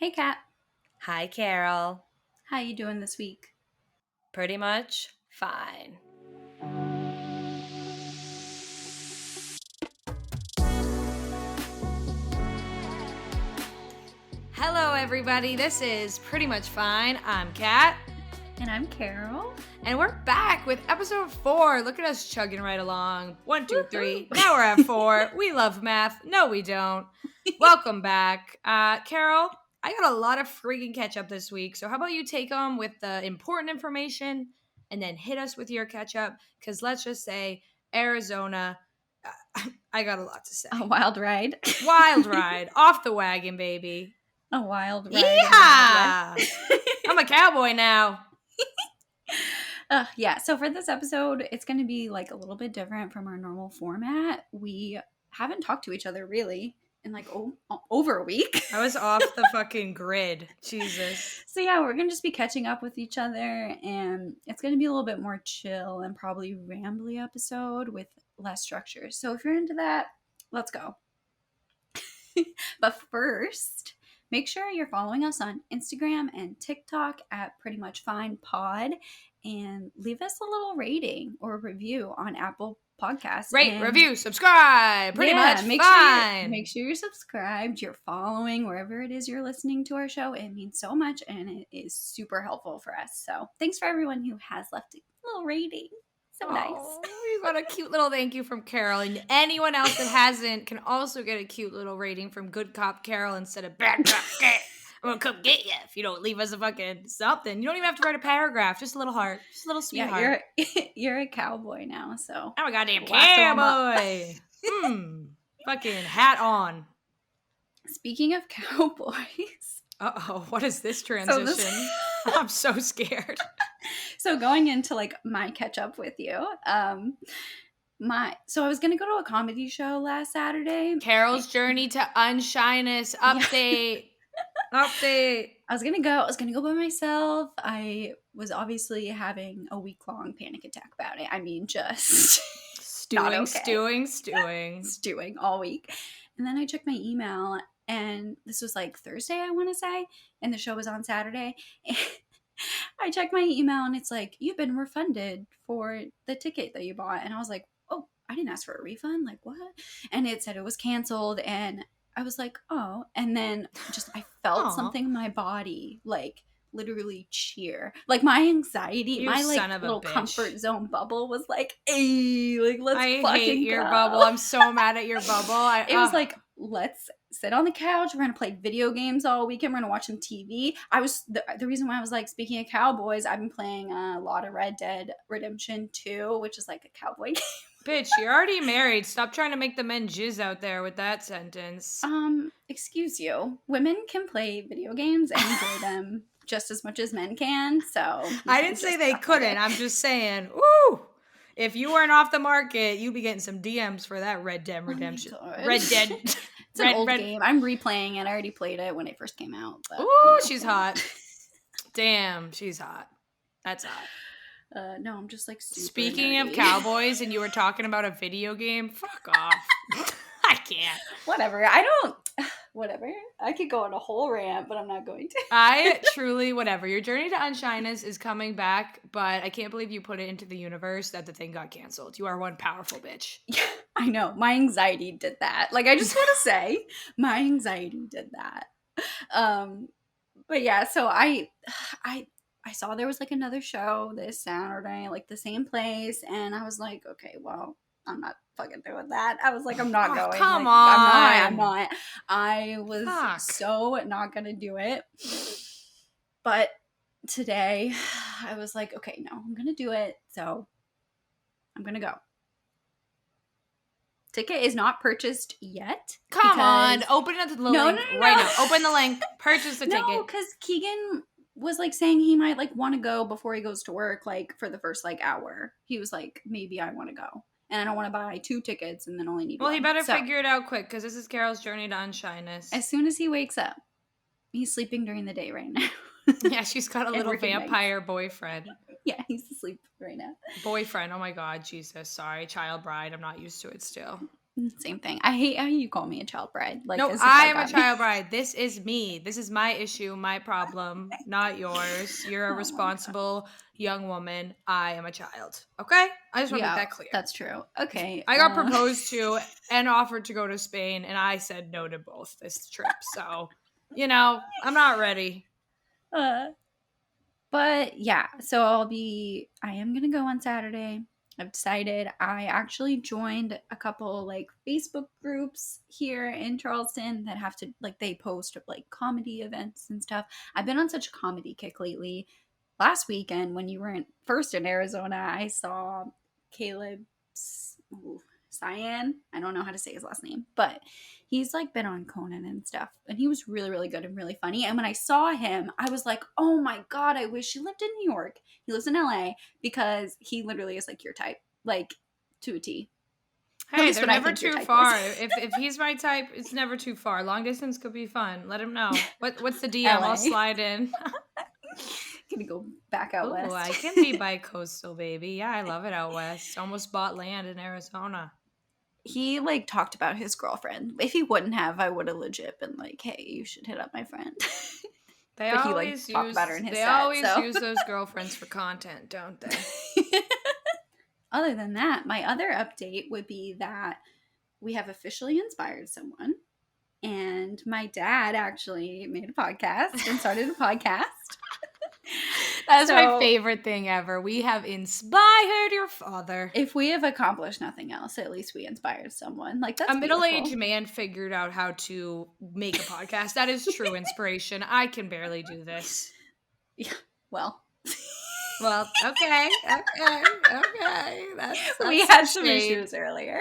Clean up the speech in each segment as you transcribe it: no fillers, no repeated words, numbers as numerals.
Hey, Kat. Hi, Carol. How you doing this week? Pretty much fine. Hello, everybody. This is Pretty Much Fine. I'm Kat. And I'm Carol. And we're back with episode 4. Look at us chugging right along. 1, 2, 3. Woohoo. Now we're at 4. We love math. No, we don't. Welcome back. Carol, I got a lot of freaking catch up this week. So how about you take them with the important information and then hit us with your catch up? Because let's just say Arizona, I got a lot to say. A wild ride. Wild ride. Off the wagon, baby. A wild ride. Yeah. I'm a cowboy now. Yeah, so for this episode, it's going to be like a little bit different from our normal format. We haven't talked to each other really in like over a week. I was off the fucking grid. Jesus. So yeah, we're going to just be catching up with each other, and it's going to be a little bit more chill and probably rambly episode with less structure. So if you're into that, let's go. But first, make sure you're following us on Instagram and TikTok at Pretty Much Fine Pod, and leave us a little rating or review on Apple Podcasts. Rate, review, subscribe. Pretty much fine. Make sure you're subscribed. You're following wherever it is you're listening to our show. It means so much, and it is super helpful for us. So thanks for everyone who has left a little rating. So nice. We got a cute little thank you from Carol. And anyone else that hasn't can also get a cute little rating from Good Cop Carol instead of Bad Cop Cat. I'm going to come get you if you don't leave us a fucking something. You don't even have to write a paragraph. Just a little heart. Just a little sweetheart. Yeah, you're a cowboy now, so. I'm a goddamn cowboy. Fucking hat on. Speaking of cowboys. Uh-oh, what is this transition? I'm so scared. So going into like my catch up with you, so I was gonna go to a comedy show last Saturday. Carol's journey to unshyness update. Update. I was gonna go by myself. I was obviously having a week-long panic attack about it. I mean, just stewing all week. And then I checked my email, and this was like Thursday, I want to say, and the show was on Saturday. I checked my email, and it's like, you've been refunded for the ticket that you bought. And I was like, oh, I didn't ask for a refund. Like, what? And it said it was canceled, and I was like, oh. And then just I felt something in my body, like, literally cheer. Like, my anxiety, my like little comfort zone bubble was like, hey, like, let's fucking go. I hate your bubble. I'm so mad at your bubble. It was like, let's sit on the couch. We're gonna play video games all weekend. We're gonna watch some TV. I was the reason why I was like, speaking of cowboys, I've been playing a lot of Red Dead Redemption 2, which is like a cowboy game. Bitch, you're already married. Stop trying to make the men jizz out there with that sentence. Excuse you. Women can play video games and enjoy them just as much as men can. So I didn't say they couldn't. I'm just saying, woo! If you weren't off the market, you'd be getting some DMs for that Red Dead Redemption. Red Dead. It's an old game. I'm replaying it. I already played it when it first came out. But, ooh, she's hot. Damn, she's hot. That's hot. No, I'm just like super Speaking nerdy. Of cowboys, and you were talking about a video game, fuck off. I can't. Whatever. Whatever. I could go on a whole rant, but I'm not going to. I truly, whatever. Your journey to unshyness is coming back, but I can't believe you put it into the universe that the thing got canceled. You are one powerful bitch. Yeah, I know. My anxiety did that. Like, I just want to say, my anxiety did that. But yeah, so I saw there was like another show this Saturday, like the same place, and I was like, okay, well, I'm not fucking doing that. I was like, I'm not going. Come like, on. I'm not. I was so not gonna do it. But today, I was like, okay, no, I'm gonna do it. So I'm gonna go. Ticket is not purchased yet. Come on, open up the link right now. Open the link. Purchase the ticket. No, because Keegan was like saying he might like want to go before he goes to work, like for the first like hour. He was like, maybe I want to go. And I don't want to buy 2 tickets and then only need one. Well, he better figure it out quick, because this is Carol's journey to unshyness. As soon as he wakes up. He's sleeping during the day right now. Yeah, she's got a little vampire boyfriend. Yeah, he's asleep right now. Boyfriend, oh my god, Jesus. Sorry, child bride. I'm not used to it still. Same thing. I hate how you call me a child bride, like No, as if I I am a got me. child bride. This is me. This is my issue, my problem, not yours. You're a Oh my god. responsible young woman. I am a child. Okay? I just want to make Yeah, that clear. that's true. Okay. I got proposed to and offered to go to Spain, and I said no to both this trip. So, I'm not ready. uh, But yeah, so I am gonna go on Saturday. I've decided. I actually joined a couple like Facebook groups here in Charleston that have to like they post like comedy events and stuff. I've been on such a comedy kick lately. Last weekend when you weren't first in Arizona, I saw Caleb's Cyan. I don't know how to say his last name, but he's like been on Conan and stuff, and he was really, really good and really funny. And when I saw him, I was like, oh my god, I wish he lived in New York. He lives in LA because he literally is like your type, like to a T. At Hey, least they're what I never think your too type is. far. If he's my type, it's never too far. Long distance could be fun. Let him know. What's the DM? I'll LA. slide in. Gonna go back out Oh, west. I can be bi-coastal, baby. Yeah, I love it out west. Almost bought land in Arizona. He like talked about his girlfriend. If he wouldn't have, I would have legit been like, hey, you should hit up my friend. They But he like always talked about her use in his they set, always so use those girlfriends for content, don't they? other than that, my other update would be that we have officially inspired someone. And my dad actually made a podcast and started a podcast. That's my So favorite thing ever. We have inspired your father. if we have accomplished nothing else, at least we inspired someone. Like A that's middle-aged beautiful. man figured out how to make a podcast. That is true inspiration. I can barely do this. Yeah. Well, Well, okay. we That's some had some shade. issues earlier.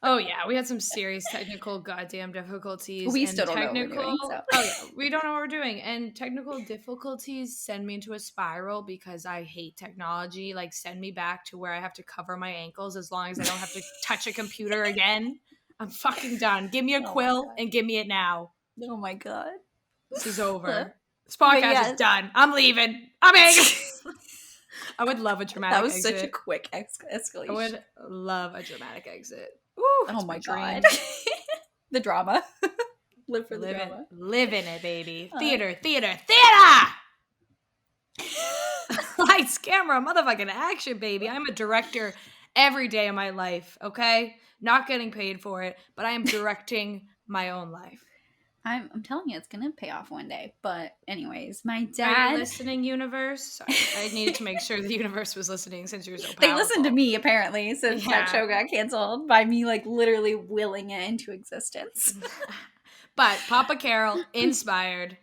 Oh yeah, we had some serious technical goddamn difficulties We and still don't know what we're technical. doing. So Oh yeah, we don't know what we're doing, and technical difficulties send me into a spiral because I hate technology. Like, send me back to where I have to cover my ankles as long as I don't have to touch a computer again. I'm fucking done. Give me a oh my quill god. and give me it now. Oh my god. This is over. This But podcast is yes. done. I'm leaving. I'm angry. I would love a That dramatic was such a exit. quick I escalation. would love a dramatic exit. Ooh, Oh it's my my god. dream. The drama. Live for the Live it, drama. live in it, baby. Uh, Theater. Lights, camera, motherfucking action, baby. I'm a director every day of my life, okay? Not getting paid for it, but I am directing my own life. I'm telling you, it's gonna pay off one day. But anyways, my Are you dad. listening, universe? Sorry, I needed to make sure the universe was listening since you're so They listened to powerful. me apparently since that Yeah. show got canceled by me like literally willing it into existence. But Papa Carol, inspired.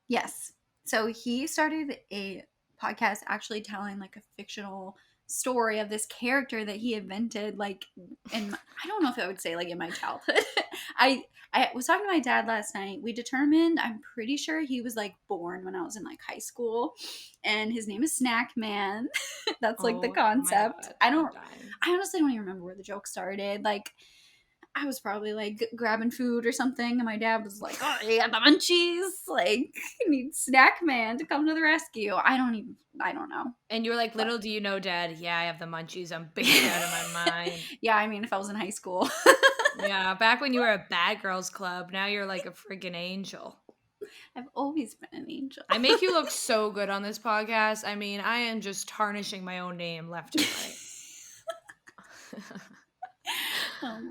Yes. So he started a podcast actually telling like a fictional story of this character that he invented like I don't know if I would say like in my childhood. I was talking to my dad last night. We determined I'm pretty sure he was like born when I was in like high school, and his name is Snack Man. That's like the Oh my concept. god, I I'm don't dying. I honestly don't even remember where the joke started. Like I was probably like grabbing food or something, and my dad was like, "Oh, you got the munchies! Like, you need Snack Man to come to the rescue." I don't know. And you were like, But little do you know, Dad, yeah, I have the munchies. I'm baked out of my mind. yeah, I mean, if I was in high school, Yeah, back when you were a bad girls club, now you're like a freaking angel. I've always been an angel. I make you look so good on this podcast. I mean, I am just tarnishing my own name left and right.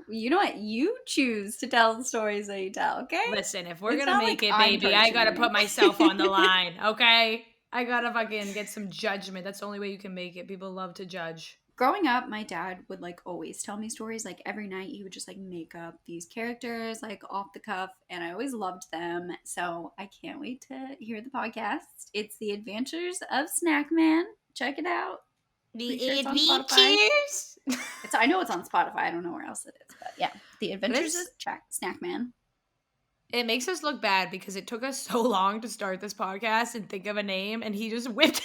You know what? You choose to tell the stories that you tell, okay? Listen, if we're It's gonna not make like it, I'm baby, I gotta torturing put you. myself on the line, okay? I gotta fucking get some judgment. That's the only way you can make it. People love to judge. Growing up, my dad would like always tell me stories. Like every night, he would just like make up these characters like off the cuff, and I always loved them. So I can't wait to hear the podcast. It's The Adventures of Snack Man. Check it out. Pretty sure The it's on Spotify. adventures. I know it's on Spotify. I don't know where else it is, but yeah, The Adventures of This Snack Man. it makes us look bad because it took us so long to start this podcast and think of a name, and he just whipped it.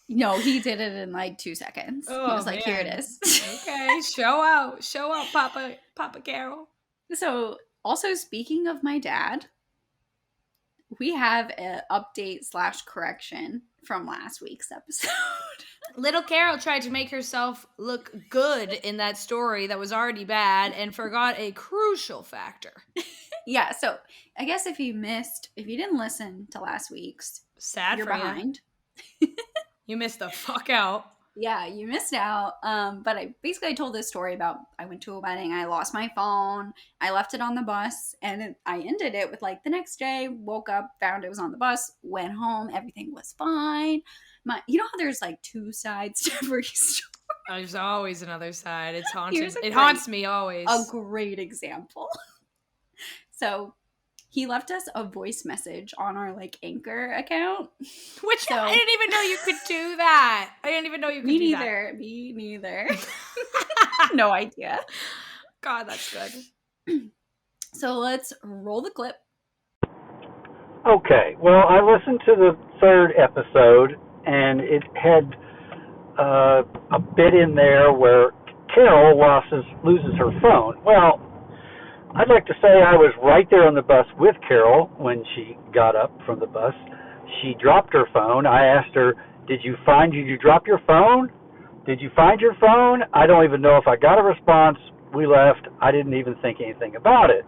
No, he did it in like 2 seconds. He Oh was like, "Here it man. is." Okay, show out, Papa Carol. So, also speaking of my dad, we have an update/correction from last week's episode. Little Carol tried to make herself look good in that story that was already bad and forgot a crucial factor. Yeah, so I guess if you didn't listen to last week's, Sad you're for you. behind. You missed the fuck out. Yeah, you missed out. But I told this story about I went to a wedding, I lost my phone, I left it on the bus, and I ended it with like the next day, woke up, found it was on the bus, went home, everything was fine. You know how there's like two sides to every story? There's always another side. It's haunting. Here's It haunts me always. a great example. So he left us a voice message on our like Anchor account. I didn't even know you could do that. I didn't even know you could do that. Me neither. No idea. God, that's good. So let's roll the clip. Okay, well, I listened to the third episode, and it had a bit in there where Carol loses her phone. Well, I'd like to say I was right there on the bus with Carol when she got up from the bus. She dropped her phone. I asked her, did you drop your phone? Did you find your phone? I don't even know if I got a response. We left. I didn't even think anything about it.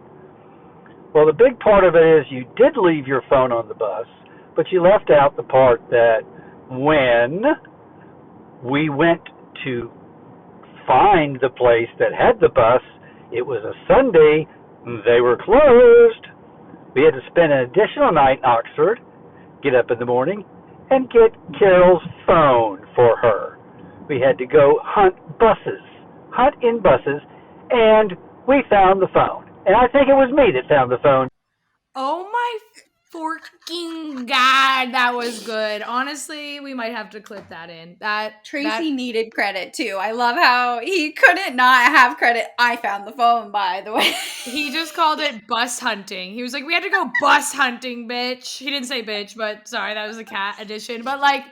Well, the big part of it is you did leave your phone on the bus, but you left out the part that when we went to find the place that had the bus, it was a Sunday, they were closed. We had to spend an additional night in Oxford, get up in the morning, and get Carol's phone for her. We had to go hunt in buses, and we found the phone. And I think it was me that found the phone. Oh my forking God, that was good. Honestly, we might have to clip that in. Tracy needed credit too. I love how he couldn't not have credit. I found the phone, by the way. He just called it bus hunting. He was like, we had to go bus hunting, bitch. He didn't say bitch, but sorry, that was a cat edition. But like,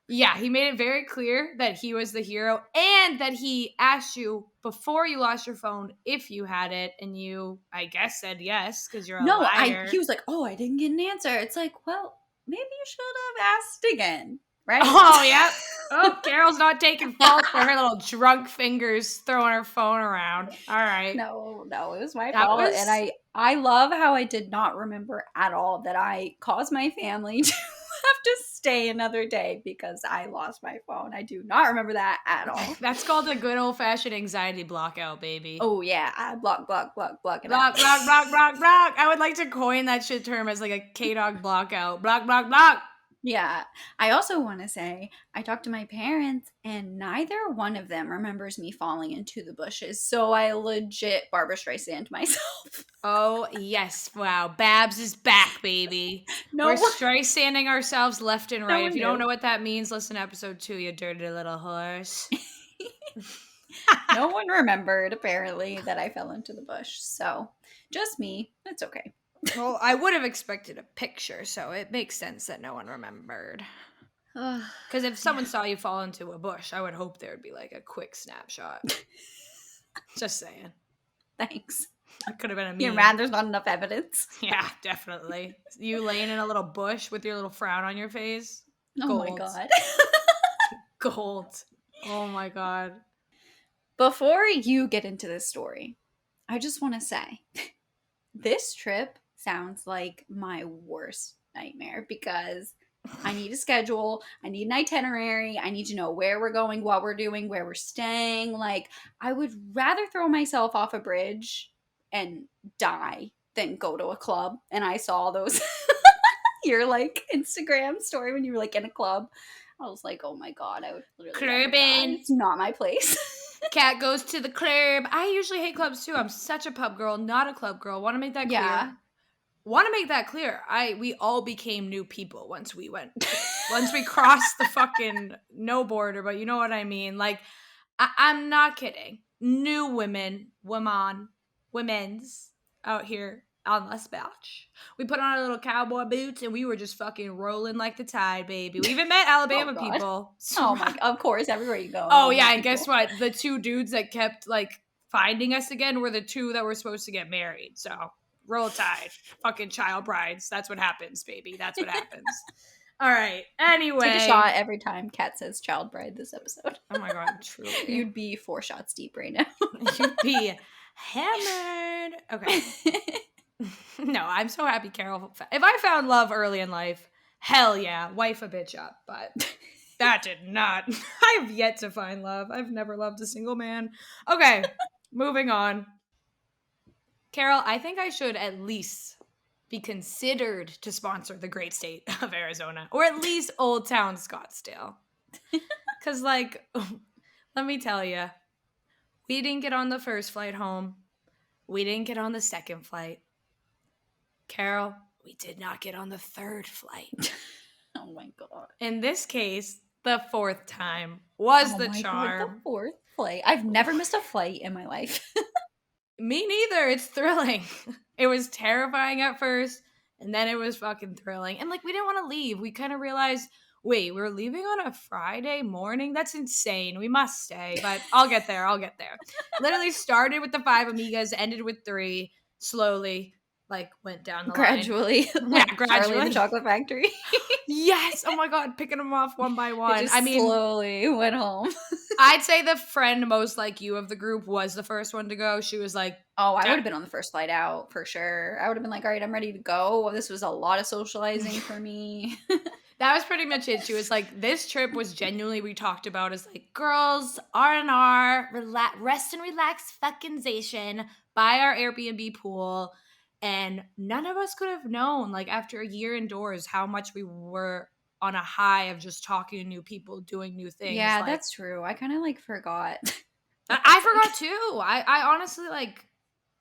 yeah, he made it very clear that he was the hero and that he asked you before you lost your phone if you had it, and you, I guess, said yes because you're a liar. He was like, oh, I didn't get an answer. It's like, well, maybe you should have asked again, right? Oh, yeah. Oh, Carol's not taking fault for her little drunk fingers throwing her phone around. All right. No, it was my fault. And I love how I did not remember at all that I caused my family to have to stay another day because I lost my phone. I do not remember that at all. That's called a good old-fashioned anxiety block out, baby. Oh, yeah. I block it block, out. Block. I would like to coin that shit term as like a K-Dog block out. Block. Yeah. I also want to say, I talked to my parents and neither one of them remembers me falling into the bushes. So I legit Barbara Streisand myself. Oh, yes. Wow. Babs is back, baby. We're Streisanding ourselves left and right. If you don't know what that means, listen to episode 2, you dirty little horse. No one remembered, apparently, that I fell into the bush. So just me. It's okay. Well, I would have expected a picture, so it makes sense that no one remembered. Because if someone saw you fall into a bush, I would hope there would be like a quick snapshot. Just saying. Thanks. It could have been a meme. You're mad there's not enough evidence? Yeah, definitely. You laying in a little bush with your little frown on your face. Oh my God. Gold. Oh my God. Before you get into this story, I just want to say, this trip sounds like my worst nightmare because I need a schedule, I need an itinerary, I need to know where we're going, what we're doing, where we're staying. Like, I would rather throw myself off a bridge and die than go to a club. And I saw those your like Instagram story when you were like in a club. I was like, oh my God, I would literally clubbing. It's not my place. Cat goes to the club. I usually hate clubs too. I'm such a pub girl, not a club girl. Want to make that clear? Yeah. We all became new people once we crossed the fucking no border, but you know what I mean. Like, I'm not kidding. New women's out here on Las Belch. We put on our little cowboy boots and we were just fucking rolling like the tide, baby. We even met Alabama people. Oh my, of course, everywhere you go. Oh yeah, and guess what? The 2 dudes that kept like finding us again were the 2 that were supposed to get married. So Roll Tide. Fucking child brides. That's what happens, baby. That's what happens. All right. Anyway. Take a shot every time Kat says child bride this episode. Oh my God, truly. You'd be 4 shots deep right now. You'd be hammered. Okay. No, I'm so happy, Carol. If I found love early in life, hell yeah, wife a bitch up. But that did not. I have yet to find love. I've never loved a single man. Okay, moving on. Carol, I think I should at least be considered to sponsor the great state of Arizona, or at least Old Town Scottsdale. Because, like, let me tell you, we didn't get on the first flight home. We didn't get on the second flight. Carol, we did not get on the third flight. Oh my God. In this case, the fourth time was the charm. God, the 4th flight. I've never missed a flight in my life. Me neither. It's thrilling. It was terrifying at first, and then it was fucking thrilling. And, like, we didn't want to leave. We kind of realized, wait, we're leaving on a Friday morning? That's insane. We must stay, but I'll get there. Literally started with the 5 amigas, ended with 3, slowly, like, went down the Gradually. line. Like Yeah, gradually. Charlie and the Chocolate Factory. Yes. Oh my God. Picking them off one by one. Just slowly went home. I'd say the friend most like you of the group was the first one to go. She was like, oh, I would have been on the first flight out for sure. I would have been like, all right, I'm ready to go. This was a lot of socializing for me. that was pretty much it. She was like, this trip was genuinely, we talked about as like girls, R&R, rest and relax fucking zation by our Airbnb pool. And none of us could have known, like, after a year indoors, how much we were on a high of just talking to new people, doing new things. Yeah, like, that's true. I kind of, like, forgot. I forgot, too. I honestly, like,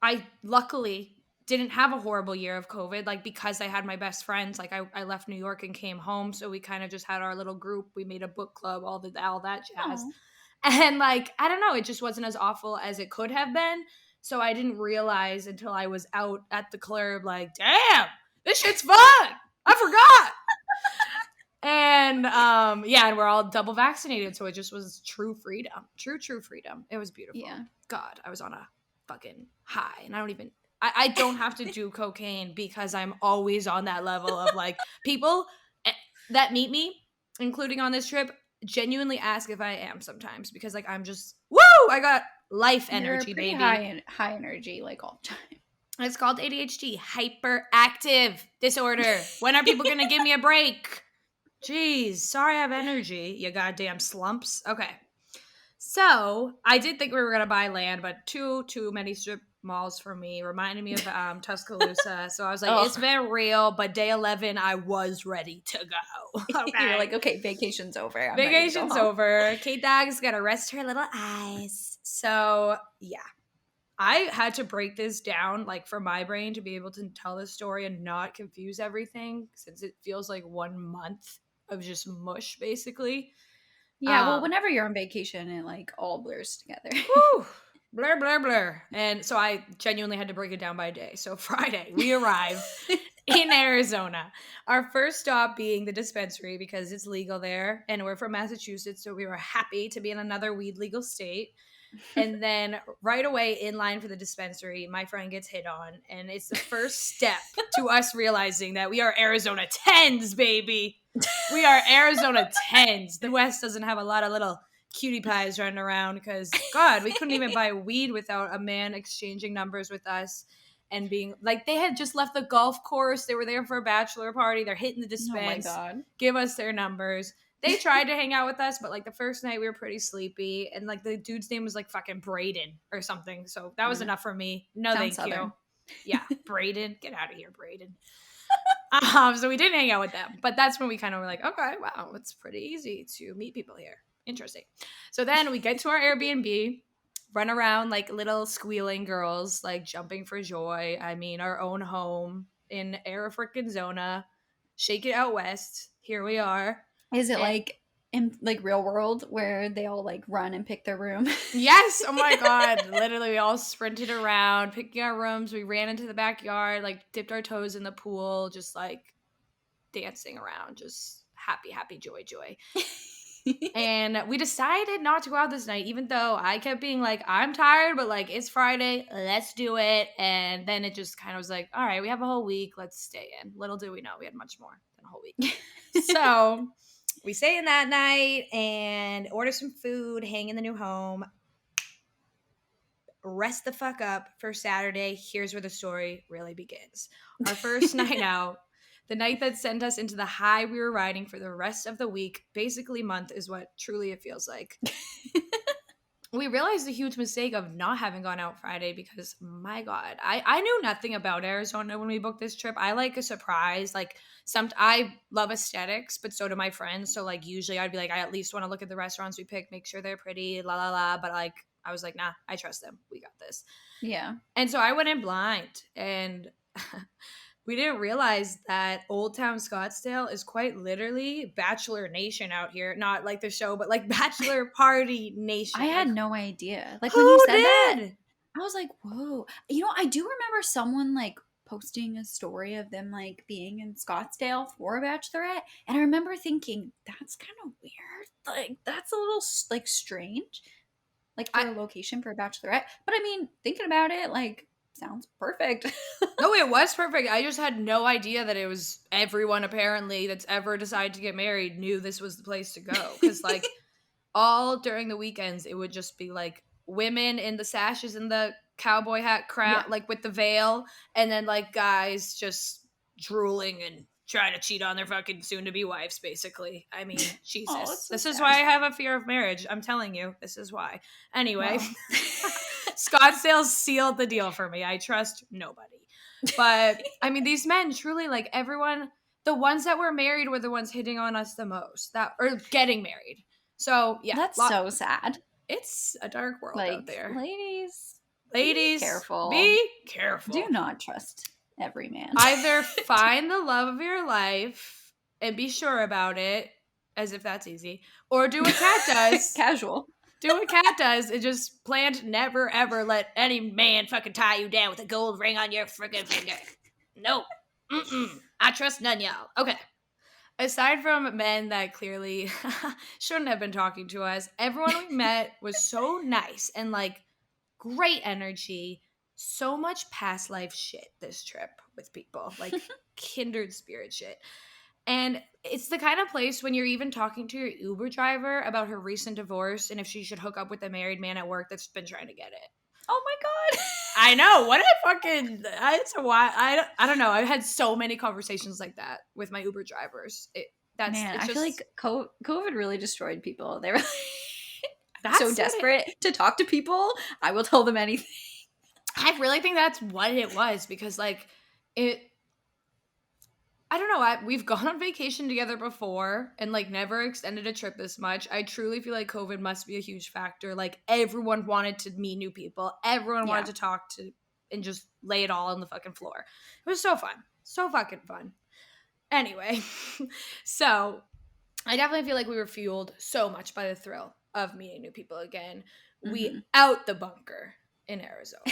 I luckily didn't have a horrible year of COVID, like, because I had my best friends. Like, I left New York and came home, so we kind of just had our little group. We made a book club, all that jazz. Aww. And, like, I don't know, it just wasn't as awful as it could have been. So I didn't realize until I was out at the club, like, damn, this shit's fun. I forgot. And yeah, and we're all double vaccinated. So it just was true freedom. True freedom. It was beautiful. Yeah. God, I was on a fucking high. And I don't have to do cocaine because I'm always on that level of, like, people that meet me, including on this trip, genuinely ask if I am sometimes because, like, I'm just, woo, I got life energy, You're pretty baby. high energy, like, all the time. It's called ADHD, hyperactive disorder. When are people going to give me a break? Jeez, sorry I have energy, you goddamn slumps. Okay. So I did think we were going to buy land, but too many strip malls for me. Reminded me of Tuscaloosa. So I was like, It's been real, but day 11, I was ready to go. Okay. You're like, okay, vacation's over. Vacation's over. Kate Dog's got to rest her little eyes. So yeah, I had to break this down, like, for my brain to be able to tell this story and not confuse everything, since it feels like 1 month of just mush, basically. Yeah, well, whenever you're on vacation, it, like, all blurs together. Whew, blur, blur, blur. And so I genuinely had to break it down by day. So Friday, we arrive in Arizona. Our first stop being the dispensary because it's legal there. And we're from Massachusetts, so we were happy to be in another weed legal state. And then right away in line for the dispensary, my friend gets hit on. And it's the first step to us realizing that we are Arizona 10s, baby. We are Arizona 10s. The West doesn't have a lot of little cutie pies running around because, God, we couldn't even buy weed without a man exchanging numbers with us and being like, they had just left the golf course. They were there for a bachelor party. They're hitting the dispense. Oh my God. Give us their numbers. They tried to hang out with us, but, like, the first night we were pretty sleepy. And, like, the dude's name was, like, fucking Braden or something. So that was enough for me. No, Sounds thank Southern. you. Yeah, Braden. Get out of here, Braden. So we didn't hang out with them. But that's when we kind of were like, okay, wow, it's pretty easy to meet people here. Interesting. So then we get to our Airbnb, run around like little squealing girls, like jumping for joy. I mean, our own home in Arizona. Shake it out west. Here we are. Is it like in, like, real world where they all, like, run and pick their room? Yes. Oh my God. Literally, we all sprinted around, picking our rooms. We ran into the backyard, like, dipped our toes in the pool, just, like, dancing around, just happy, joy. And we decided not to go out this night, even though I kept being like, I'm tired, but like, it's Friday, let's do it. And then it just kind of was like, all right, we have a whole week, let's stay in. Little do we know, we had much more than a whole week. So we stay in that night and order some food, hang in the new home, rest the fuck up for Saturday. Here's where the story really begins. Our first night out, the night that sent us into the high we were riding for the rest of the week, basically month is what truly it feels like. We realized the huge mistake of not having gone out Friday because, my God, I knew nothing about Arizona when we booked this trip. I like a surprise. Like, I love aesthetics, but so do my friends. So, like, usually I'd be like, I at least want to look at the restaurants we pick, make sure they're pretty, la la la. But, like, I was like, nah, I trust them. We got this. Yeah. And so I went in blind, and we didn't realize that Old Town Scottsdale is quite literally Bachelor Nation out here. Not like the show, but like Bachelor Party Nation. I had Like, no idea. Like when you who said that, did? I was like, whoa. You know, I do remember someone like posting a story of them like being in Scottsdale for a bachelorette. And I remember thinking, that's kind of weird. Like, that's a little like strange, like for I a location for a bachelorette. But I mean, thinking about it, like, sounds perfect. No, it was perfect. I just had no idea that it was everyone apparently that's ever decided to get married knew this was the place to go. Because like all during the weekends, it would just be like women in the sashes and the cowboy hat crown, Yeah. like with the veil, and then like guys just drooling and trying to cheat on their fucking soon to be wives, basically. I mean, Oh, Jesus. it's so This is sad. why I have a fear of marriage. I'm telling you, this is why. Anyway, Well, Scottsdale sealed the deal for me. I trust nobody. But I mean, these men truly, like everyone, the ones that were married were the ones hitting on us the most, that or getting married. So yeah, that's so sad. it's a dark world out Like, there. ladies, be Ladies, careful. be Do careful. not trust every man. Either find the love of your life and be sure about it, as if that's easy, or do what Cat does. Casual. Do what Cat does and just plan to never ever let any man fucking tie you down with a gold ring on your freaking finger. No. Mm-mm. I trust none, y'all. Okay. Aside from men that clearly shouldn't have been talking to us, everyone we met was so nice and like great energy. So much past life shit this trip with people, like kindred spirit shit. And it's the kind of place when you're even talking to your Uber driver about her recent divorce and if she should hook up with a married man at work that's been trying to get it. Oh my god. I know. What a fucking. It's a while. I don't know. I've had so many conversations like that with my Uber drivers. Man, It's I feel just like COVID really destroyed people. They were that's so what desperate to talk to people. I will tell them anything. I really think that's what it was because like it. I don't know. We've gone on vacation together before and like never extended a trip this much. I truly feel like COVID must be a huge factor. Like everyone wanted to meet new people. Everyone wanted Yeah. to talk to and just lay it all on the fucking floor. It was so fun. So fucking fun. Anyway, so I definitely feel like we were fueled so much by the thrill of meeting new people again. We out the bunker in Arizona.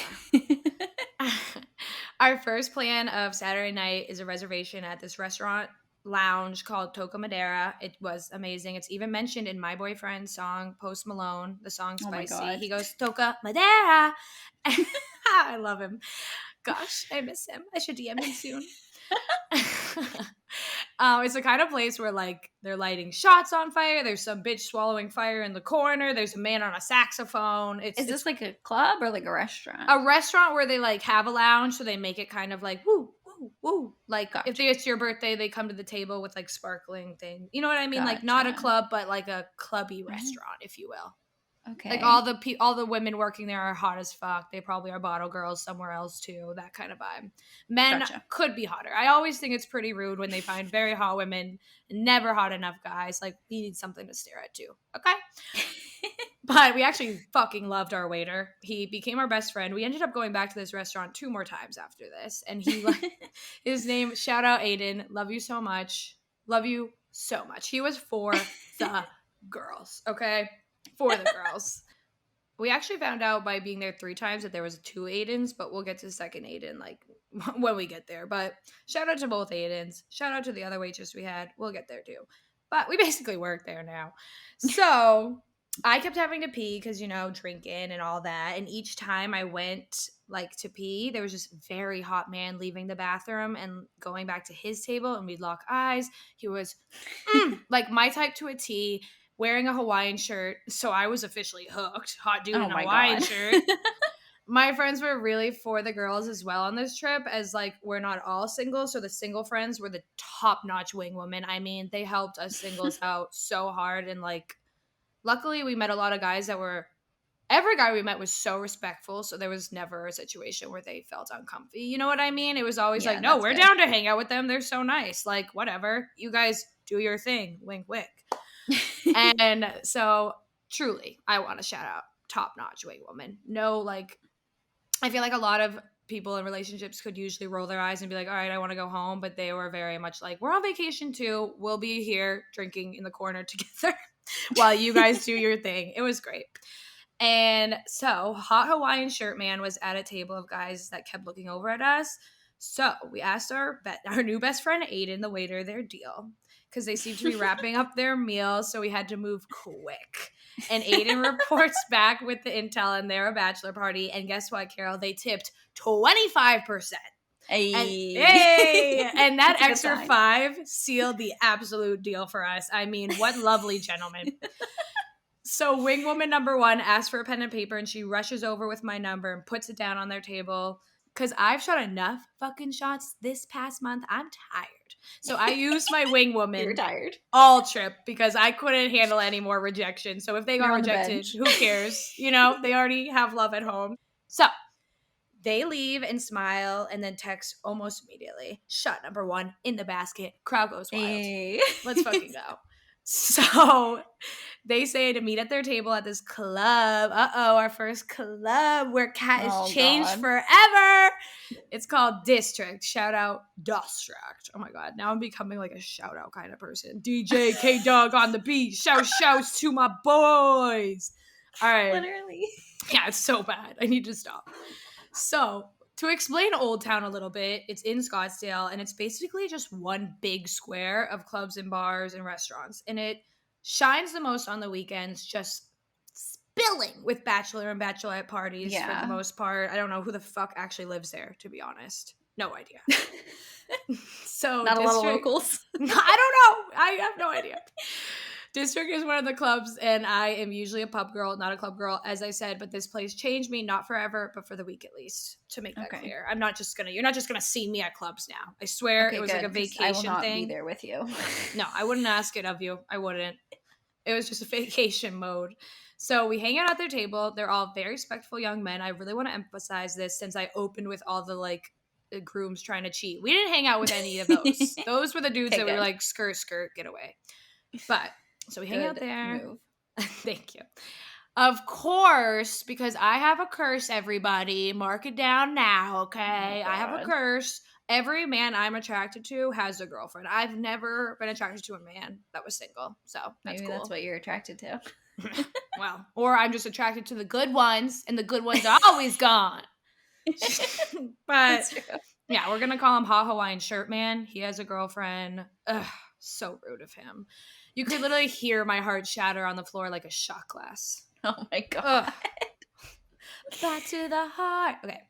Our first plan of Saturday night is a reservation at this restaurant lounge called Toca Madera. It was amazing. It's even mentioned in my boyfriend's song, Post Malone, the song Oh my Spicy. God. He goes, Toca Madera. I love him. Gosh, I miss him. I should DM him soon. It's the kind of place where like they're lighting shots on fire. There's some bitch swallowing fire in the corner. There's a man on a saxophone. Is this like a club or like a restaurant? a restaurant where they like have a lounge, so they make it kind of like woo woo woo. Like Gotcha. if it's your birthday, they come to the table with like sparkling thing. You know what I mean? Like not a Gotcha. club, but like a clubby restaurant, if you will. Okay. Like all the women working there are hot as fuck. They probably are bottle girls somewhere else too. That kind of vibe. Men Gotcha. could be hotter. I always think it's pretty rude when they find very hot women, never hot enough guys. Like we need something to stare at too. Okay. But we actually fucking loved our waiter. He became our best friend. We ended up going back to this restaurant 2 more times after this. And he his name, shout out Aiden. Love you so much. Love you so much. He was for the girls. Okay. For the girls. We actually found out by being there 3 times that there was 2 Aidens, but we'll get to the second Aiden like when we get there. But shout out to both Aidens. Shout out to the other waitress we had. We'll get there too. but we basically work there now. So I kept having to pee because, drinking and all that. And each time I went like to pee, there was this very hot man leaving the bathroom and going back to his table, and we'd lock eyes. He was like my type to a T, wearing a Hawaiian shirt. So I was officially hooked. Hot dude Oh in a my Hawaiian God. shirt. My friends were really for the girls as well on this trip, as like we're not all single. So the single friends were the top-notch wing women. I mean, they helped us singles out so hard. And like, luckily we met a lot of guys that were, every guy we met was so respectful. So there was never a situation where they felt uncomfy. You know what I mean? It was always like, Yeah, no, that's we're good. down to hang out with them. They're so nice. Like, whatever. You guys do your thing. Wink, wink. And so truly, I want to shout out top-notch wing woman. No, like, I feel like a lot of people in relationships could usually roll their eyes and be like, all right, I want to go home. But they were very much like, we're on vacation too. We'll be here drinking in the corner together while you guys do your thing. It was great. And so hot Hawaiian shirt man was at a table of guys that kept looking over at us. So we asked our new best friend Aiden, the waiter, their deal, because they seemed to be wrapping up their meal. So we had to move quick. And Aiden reports back with the intel, and they're a bachelor party. And guess what, Carol? They tipped 25%. Hey. And that That's a good extra sign. 5 sealed the absolute deal for us. I mean, what lovely gentlemen. So wing woman number 1 asks for a pen and paper, and she rushes over with my number and puts it down on their table. Because I've shot enough fucking shots this past month. I'm tired. So I used my wing woman You're tired. all trip because I couldn't handle any more rejection. So if they got You're on the rejected, bench. who cares? They already have love at home. So they leave and smile and then text almost immediately. Shot number 1 in the basket. Crowd goes wild. Hey. Let's fucking go. So they say to meet at their table at this club. Our first club where cat is changed God. forever. It's called District. Shout out District. Oh my God. Now I'm becoming like a shout out kind of person. DJ K Dog on the beat. Shouts to my boys. All right. Literally. Yeah, it's so bad. I need to stop. So, to explain Old Town a little bit, it's in Scottsdale, and it's basically just one big square of clubs and bars and restaurants. And it shines the most on the weekends, just spilling with bachelor and bachelorette parties for the most part. I don't know who the fuck actually lives there, to be honest. No idea. So Not a lot of locals. I don't know. I have no idea. District is one of the clubs, and I am usually a pub girl, not a club girl, as I said, but this place changed me, not forever, but for the week at least, to make that clear. You're not just gonna see me at clubs now. I swear it was like a vacation I will not thing. be there with you. No, I wouldn't ask it of you. I wouldn't. It was just a vacation mode. So we hang out at their table. They're all very respectful young men. I really want to emphasize this since I opened with all the grooms trying to cheat. We didn't hang out with any of those. Those were the dudes that were like, skirt, get away. But so we hang out there. Move. Thank you. Of course, because I have a curse, everybody. Mark it down now, okay? I have a curse. Every man I'm attracted to has a girlfriend. I've never been attracted to a man that was single. So that's Maybe cool. that's what you're attracted to. Well, or I'm just attracted to the good ones, and the good ones are always gone. But yeah, we're gonna call him Hot Hawaiian Shirt Man. He has a girlfriend. Ugh, so rude of him. You could literally hear my heart shatter on the floor like a shot glass. Oh my God. Ugh. Back to the heart. Okay.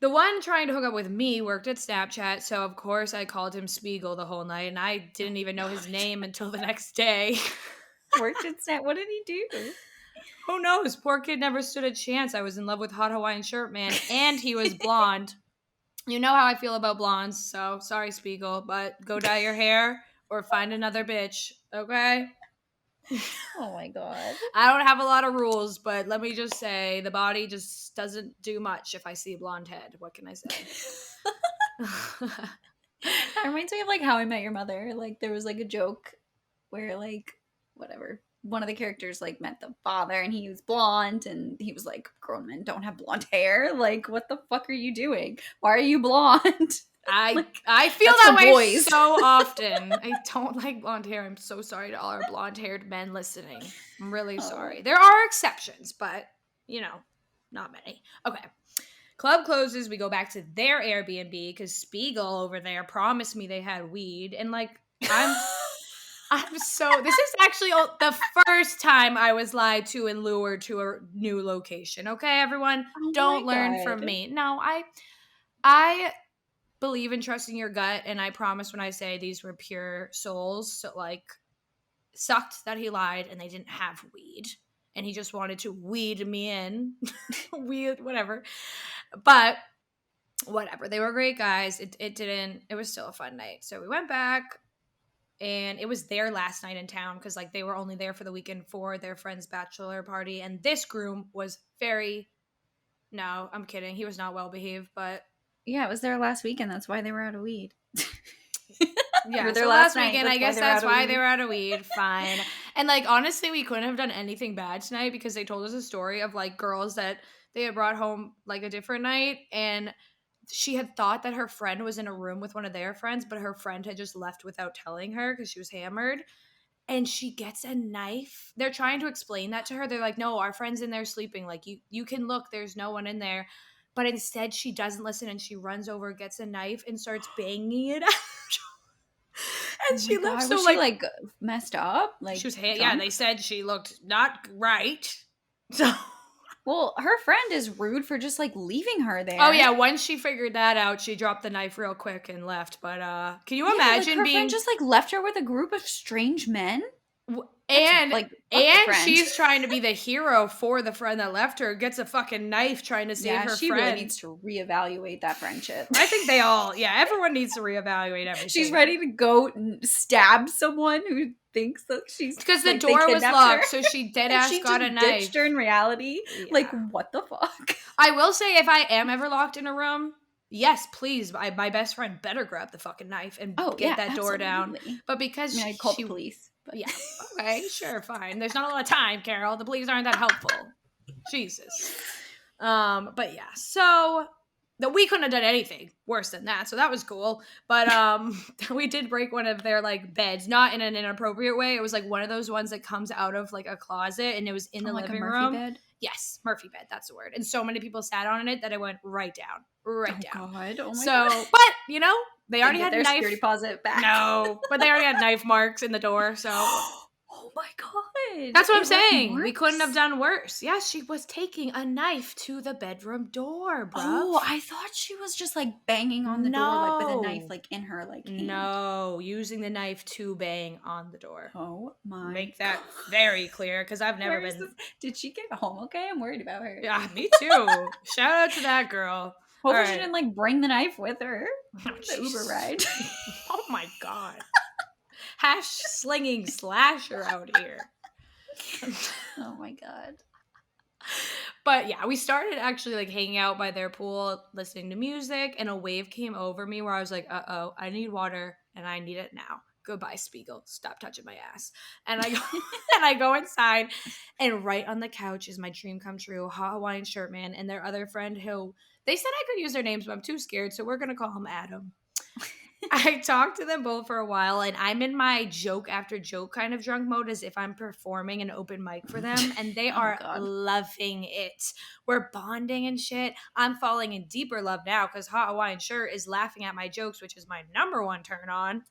The one trying to hook up with me worked at Snapchat, so of course I called him Spiegel the whole night, and I didn't even know his name until the next day. Worked at Snap. What did he do? Who knows? Poor kid never stood a chance. I was in love with Hot Hawaiian Shirt Man, and he was blonde. You know how I feel about blondes, so sorry, Spiegel, but go dye your hair or find another bitch, okay? Oh my God. I don't have a lot of rules, but let me just say the body just doesn't do much if I see a blonde head. What can I say? That reminds me of How I Met Your Mother. There was a joke where whatever, one of the characters met the father and he was blonde and he was like, grown men don't have blonde hair. What the fuck are you doing? Why are you blonde? I feel that way boys. so often. I don't like blonde hair. I'm so sorry to all our blonde-haired men listening. I'm really sorry. There are exceptions, but, not many. Okay. Club closes. We go back to their Airbnb because Spiegel over there promised me they had weed. And, This is actually the first time I was lied to and lured to a new location. Okay, everyone, Oh my don't learn from God. me. No, I believe in trusting your gut, and I promise when I say these were pure souls. So like, sucked that he lied and they didn't have weed, and he just wanted to weed me in, weed whatever. But whatever, they were great guys. It didn't. It was still a fun night. So we went back. And it was their last night in town because like they were only there for the weekend for their friend's bachelor party. And this groom was no, I'm kidding. He was not well behaved, but Yeah, it was their last weekend. That's why they were out of weed. Or yeah. their So last last night. weekend, I That's why guess they were out that's of why they weed. were out of weed. Fine. And like honestly, we couldn't have done anything bad tonight because they told us a story of like girls that they had brought home like a different night, and she had thought that her friend was in a room with one of their friends, but her friend had just left without telling her because she was hammered. And she gets a knife. They're trying to explain that to her. They're like, "No, our friend's in there sleeping. Like you can look. There's no one in there." But instead, she doesn't listen and she runs over, gets a knife, and starts banging it out. Oh And my she left. God. So Was she like like messed up? she Like was, yeah. drunk? They said she looked not right. So, Well, her friend is rude for just like leaving her oh there. yeah. Once she figured that out, she dropped the knife real quick and left. But can you Yeah, like imagine her friend being just like left her with a group of strange men. That's and like fuck the and friend. she's trying to be the hero for the friend that left her, gets a fucking knife trying to save Yeah, her she really friend. needs to reevaluate that friendship. I think everyone needs to reevaluate everything. She's ready to go and stab someone who thinks that she's because the like they door was kidnapped her, locked, so she dead and ass she got just a ditched her knife. in reality. Like Yeah. what the fuck? I will say, if I am ever locked in a room, yes, please, my best friend better grab the fucking knife and Oh get yeah, that door down. absolutely. But I because mean, I called the police, but yeah, okay, sure, fine. There's not a lot of time, Carol. The police aren't that helpful. Jesus. But yeah, so that we couldn't have done anything worse than that, so that was cool. But we did break one of their like beds, not in an inappropriate way. It was like one of those ones that comes out of like a closet, and it was in the like a living Murphy room. bed. Yes, Murphy bed, that's the word. And so many people sat on it that it went right down, right Oh down. God! Oh my So, God! but you know, they Didn't already get had their knife. security deposit back. No, but they already had knife marks in the door, so Oh my God! that's what I'm It left saying. We couldn't have marks? done worse. Yeah, she was taking a knife to the bedroom door, bruv. Oh, I thought she was just like banging on the door like with a knife No. like in her like hand. No, using the knife to bang on the door. Oh my Make that God. very clear because I've never Where's been. this? Did she get home okay? I'm worried about her. Yeah, me too. Shout out to that girl. All Hopefully she right. didn't like bring the knife with her. Oh, The Uber Jesus. ride. Oh my God. Hash slinging slasher out here. Oh my God. But yeah, we started actually like hanging out by their pool, listening to music, and a wave came over me where I was like, "Uh-oh, I need water and I need it now. Goodbye, Spiegel. Stop touching my ass." And I go and I go inside, and right on the couch is my dream come true, hot Hawaiian shirt man, and their other friend who they said I could use their names, but I'm too scared, so we're gonna call him Adam. I talked to them both for a while, and I'm in my joke after joke kind of drunk mode as if I'm performing an open mic for them, and they Oh are God. loving it. We're bonding and shit. I'm falling in deeper love now because Hot Hawaiian Shirt is laughing at my jokes, which is my number one turn on.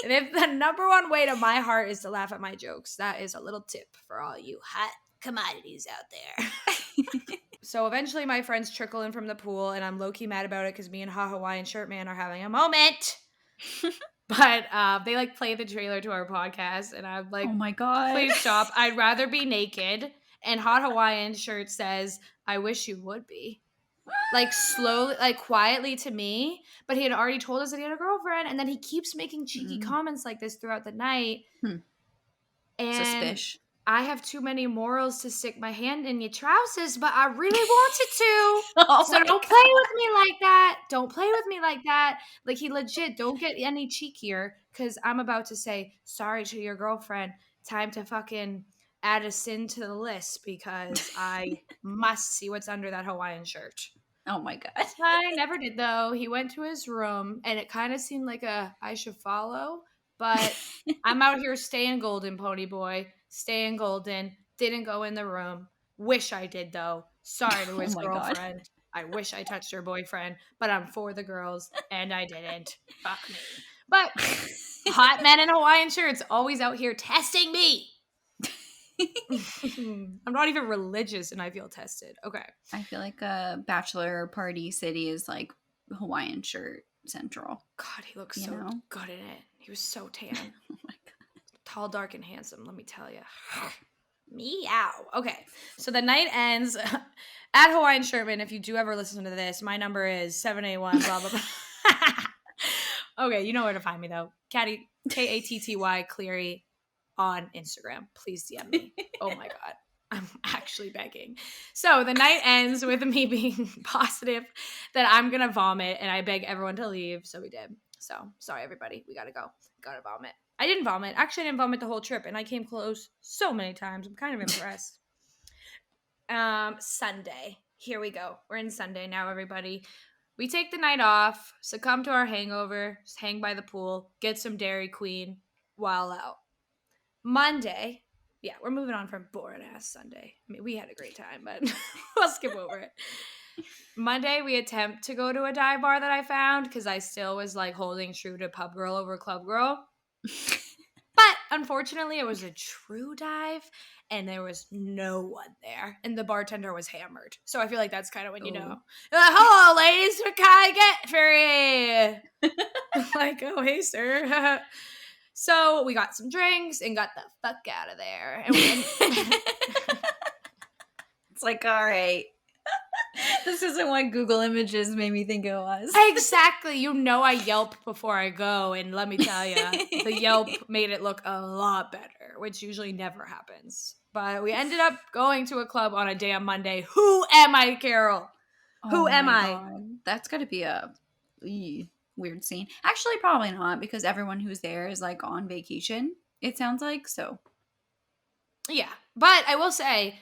And if the number one way to my heart is to laugh at my jokes, that is a little tip for all you hot commodities out there. So eventually my friends trickle in from the pool, and I'm low-key mad about it because me and Hot Hawaiian Shirt Man are having a moment. But they like play the trailer to our podcast, and I'm like, Oh my God. please stop. I'd rather be naked. And Hot Hawaiian Shirt says, I wish you would be. Like slowly, like quietly to me. But he had already told us that he had a girlfriend, and then he keeps making cheeky comments like this throughout the night. And Suspicious. I have too many morals to stick my hand in your trousers, but I really wanted to. Oh So my don't God. play with me like that. Don't play with me like that. Like he legit, don't get any cheekier because I'm about to say sorry to your girlfriend. Time to fucking add a sin to the list because I must see what's under that Hawaiian shirt. Oh my God. I never did though. He went to his room and it kind of seemed like I should follow, but I'm out here staying golden, pony boy. Staying golden. Didn't go in the room. Wish I did though. Sorry to his Oh my God. girlfriend. I wish I touched her boyfriend, but I'm for the girls and I didn't. Fuck me. But hot men in Hawaiian shirts always out here testing me. I'm not even religious and I feel tested. Okay. I feel like a bachelor party city is like Hawaiian shirt central. God, he looks You so know? good in it. He was so tan. Oh my god. Tall, dark, and handsome, let me tell you. Meow. Okay, so the night ends at Hawaiian Sherman. If you do ever listen to this, my number is 781, blah, blah, blah. Okay, you know where to find me, though. Catty, Katty Cleary on Instagram. Please DM me. Oh my God. I'm actually begging. So the night ends with me being positive that I'm going to vomit, and I beg everyone to leave. So we did. So sorry, everybody. We got to go. Gotta vomit. I didn't vomit. Actually, I didn't vomit the whole trip, and I came close so many times. I'm kind of impressed. Sunday. Here we go. We're in Sunday now, everybody. We take the night off, succumb to our hangover, just hang by the pool, get some Dairy Queen, while out. Monday, yeah, we're moving on from boring ass Sunday. I mean, we had a great time, but we'll skip over it. Monday, we attempt to go to a dive bar that I found because I still was like holding true to pub girl over club girl. But unfortunately, it was a true dive and there was no one there. And the bartender was hammered. So I feel like that's kind of when you know. Hello, ladies. What can I get for you? Like, oh, hey, sir. So we got some drinks and got the fuck out of there. And It's like, all right. This isn't what Google Images made me think it was. Exactly. You know I Yelp before I go, and let me tell you, the Yelp made it look a lot better, which usually never happens. But we ended up going to a club on a damn Monday. Who am I, Carol? Who am I? God. That's got to be a weird scene. Actually, probably not, because everyone who's there is like on vacation, it sounds like. So, yeah. But I will say,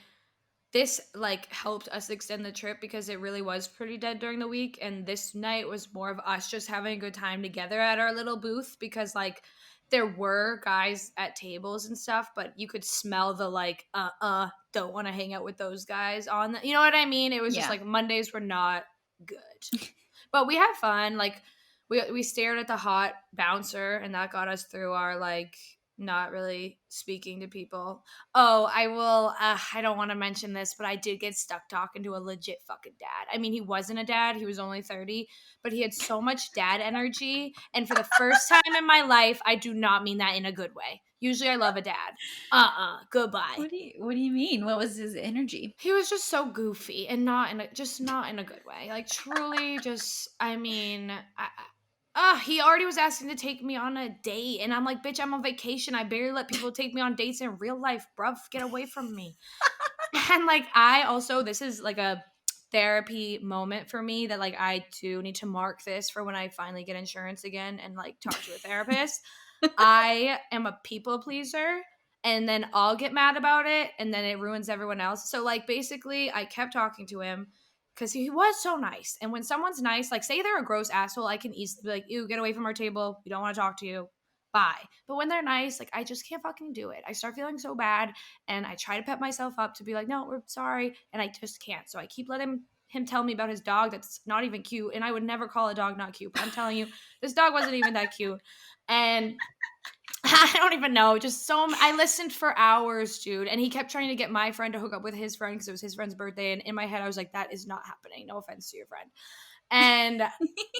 this like helped us extend the trip because it really was pretty dead during the week, and this night was more of us just having a good time together at our little booth because like there were guys at tables and stuff, but you could smell the like don't want to hang out with those guys on the, you know what I mean? It was just yeah. like Mondays were not good. But we had fun. Like we stared at the hot bouncer and that got us through our like not really speaking to people. Oh, I will. I don't want to mention this, but I did get stuck talking to a legit fucking dad. I mean, he wasn't a dad. He was only 30, but he had so much dad energy. And for the first time in my life, I do not mean that in a good way. Usually I love a dad. Goodbye. What do you mean? What was his energy? He was just so goofy and not in a good way. Like truly just, I mean, he already was asking to take me on a date. And I'm like, bitch, I'm on vacation. I barely let people take me on dates in real life, bruv. Get away from me. And like, this is like a therapy moment for me that like I do need to mark this for when I finally get insurance again and like talk to a therapist. I am a people pleaser. And then I'll get mad about it. And then it ruins everyone else. So like, basically, I kept talking to him because he was so nice. And when someone's nice, like say they're a gross asshole, I can easily be like, ew, get away from our table. We don't want to talk to you. Bye. But when they're nice, like I just can't fucking do it. I start feeling so bad and I try to pep myself up to be like, no, we're sorry. And I just can't. So I keep letting him tell me about his dog that's not even cute. And I would never call a dog not cute. But I'm telling you, this dog wasn't even that cute. And I don't even know. I listened for hours, dude. And he kept trying to get my friend to hook up with his friend because it was his friend's birthday. And in my head, I was like, that is not happening. No offense to your friend. And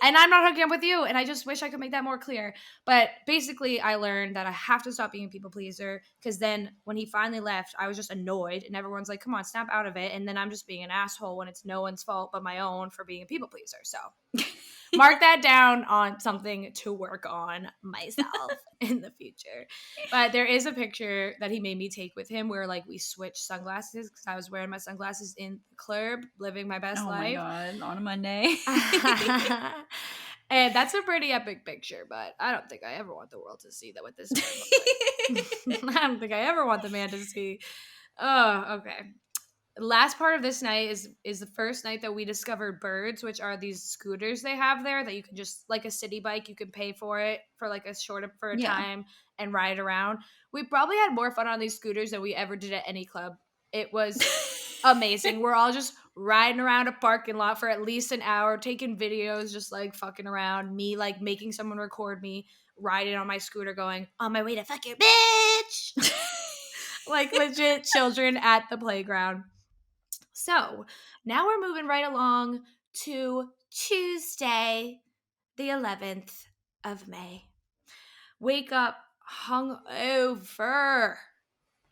I'm not hooking up with you. And I just wish I could make that more clear. But basically, I learned that I have to stop being a people pleaser because then when he finally left, I was just annoyed. And everyone's like, come on, snap out of it. And then I'm just being an asshole when it's no one's fault but my own for being a people pleaser. So mark that down on something to work on myself in the future. But there is a picture that he made me take with him where like we switched sunglasses because I was wearing my sunglasses in the club, living my best life. Oh my God, on a Monday. And that's a pretty epic picture, but I don't think I ever want the world to see that what this man looks like. I don't think I ever want the man to see. Oh, okay. Last part of this night is the first night that we discovered birds, which are these scooters they have there that you can just like a city bike, you can pay for it for like for a time and ride around. We probably had more fun on these scooters than we ever did at any club It was amazing. We're all just riding around a parking lot for at least an hour, taking videos, just like fucking around. Me like making someone record me riding on my scooter, going on my way to fuck your bitch. Like legit children at the playground. So now we're moving right along to Tuesday, the 11th of May. Wake up hungover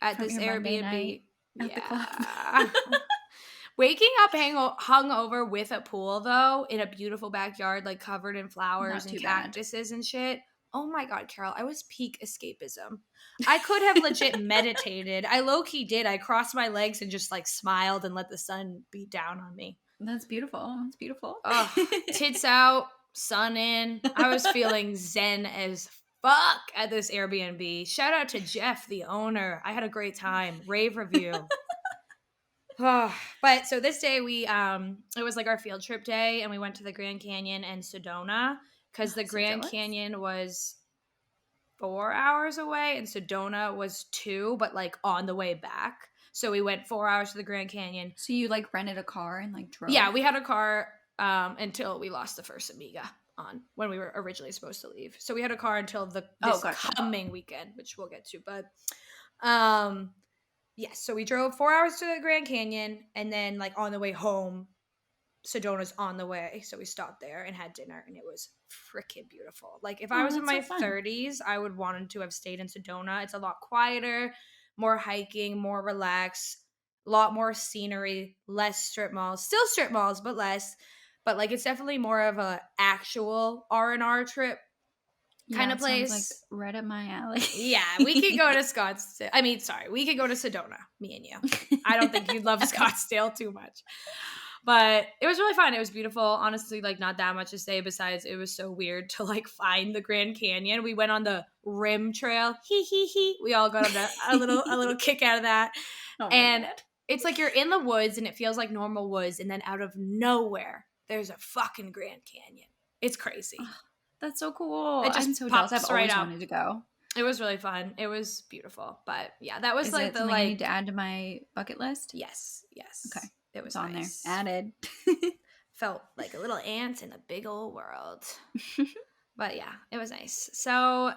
at From this your Monday night Airbnb. at the club. Yeah. Waking up hungover with a pool, though, in a beautiful backyard, like covered in flowers Not and too bad. cactuses and shit. Oh my God, Carol, I was peak escapism. I could have legit meditated. I low-key did. I crossed my legs and just like smiled and let the sun beat down on me. That's beautiful. That's beautiful. Ugh, tits out, sun in. I was feeling zen as fuck at this Airbnb. Shout out to Jeff, the owner. I had a great time. Rave review. But so this day it was like our field trip day, and we went to the Grand Canyon and Sedona because the So Grand jealous. Canyon was 4 hours away and Sedona was 2, but like on the way back. So we went 4 hours to the Grand Canyon. So you like rented a car and like drove? Yeah, we had a car until we lost the first Amiga on when we were originally supposed to leave. So we had a car until this gotcha. coming weekend, which we'll get to. But yes, so we drove 4 hours to the Grand Canyon, and then like on the way home, Sedona's on the way, so we stopped there and had dinner, and it was freaking beautiful. Like if I was in my that's so fun. 30s, I would wanted to have stayed in Sedona. It's a lot quieter, more hiking, more relaxed, a lot more scenery, less strip malls, still strip malls, but less. But like it's definitely more of a actual R&R trip kind of place. Sounds like right up my alley. Yeah, we could go to Scottsdale. I mean, sorry, we could go to Sedona, me and you. I don't think you'd love Scottsdale too much. But it was really fun. It was beautiful. Honestly, like not that much to say besides it was so weird to like find the Grand Canyon. We went on the Rim Trail. We all got a little kick out of that. Oh and God. it's like you're in the woods and it feels like normal woods, and then out of nowhere there's a fucking Grand Canyon. It's crazy. That's so cool. It just I'm so jealous. I've pops always right up. wanted to go. It was really fun. It was beautiful. But yeah, that was Is like it the something like I need to add to my bucket list? Yes. Okay. It was It's on nice. there. Added. Felt like a little ant in a big old world. But yeah, it was nice. So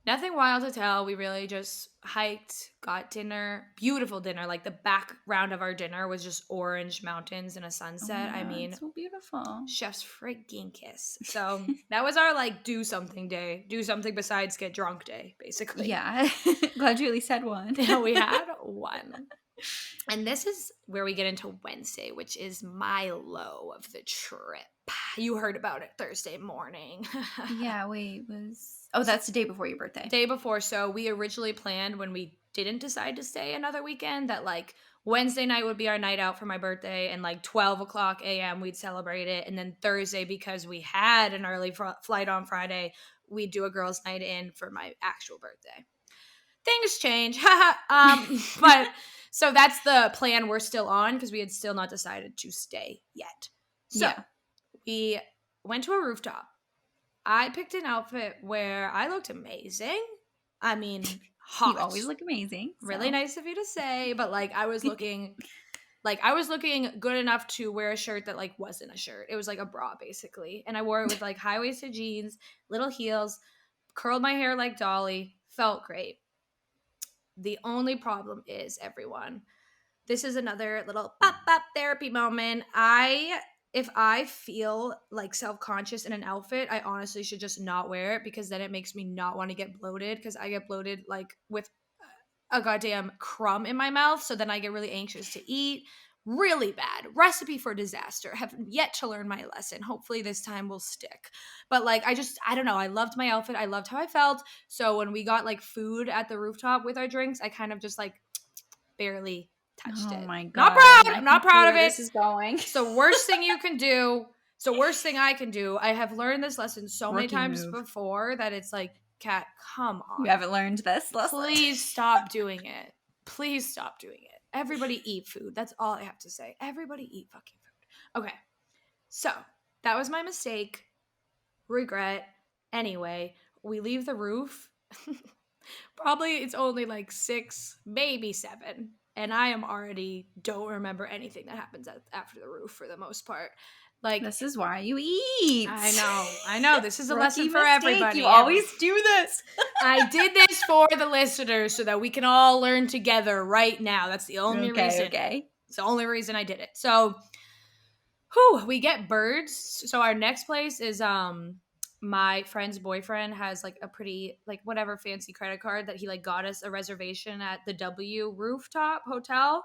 nothing wild to tell. We really just hiked, got dinner, beautiful dinner. Like the background of our dinner was just orange mountains and a sunset. Oh, I mean, it's so beautiful. chef's freaking kiss. So that was our like do something day. Do something besides get drunk day, basically. Yeah. Glad you at least had one. We had one. And this is where we get into Wednesday, which is my low of the trip. You heard about it Thursday morning. Yeah, that's the day before your birthday. Day before. So we originally planned, when we didn't decide to stay another weekend, that like Wednesday night would be our night out for my birthday, and like 12 o'clock a.m. we'd celebrate it. And then Thursday, because we had an early flight on Friday, we'd do a girls' night in for my actual birthday. Things change. But so that's the plan we're still on, because we had still not decided to stay yet. So we went to a rooftop. I picked an outfit where I looked amazing. I mean, hot. You always look amazing. Really nice of you to say, but like I was looking good enough to wear a shirt that like wasn't a shirt. It was like a bra basically. And I wore it with like high-waisted jeans, little heels, curled my hair like Dolly, felt great. The only problem is, everyone, this is another little pop therapy moment. If I feel like self-conscious in an outfit, I honestly should just not wear it, because then it makes me not want to get bloated, because I get bloated like with a goddamn crumb in my mouth. So then I get really anxious to eat. Really bad. Recipe for disaster. Have yet to learn my lesson. Hopefully this time will stick. But like, I don't know. I loved my outfit. I loved how I felt. So when we got like food at the rooftop with our drinks, I kind of just like barely touched it. Oh my God. Not proud. I'm not proud of it. This is going. So worst thing you can do. So worst thing I can do. I have learned this lesson so many Rookie times move. before that it's like, Kat, come on. You haven't learned this lesson. Please stop doing it. Please stop doing it. Everybody eat food. That's all I have to say. Everybody eat fucking food. Okay. So that was my mistake. Regret. Anyway, we leave the roof. Probably it's only like 6, maybe 7. and I am already don't remember anything that happens after the roof for the most part. Like, This is why you eat. I know. This is a lesson Rookie for mistake. everybody. You always do this. I did this for the listeners so that we can all learn together right now. That's the only reason. Okay. It's the only reason I did it. So, we get birds. So our next place is my friend's boyfriend has like a pretty like whatever fancy credit card that he like got us a reservation at the W rooftop hotel,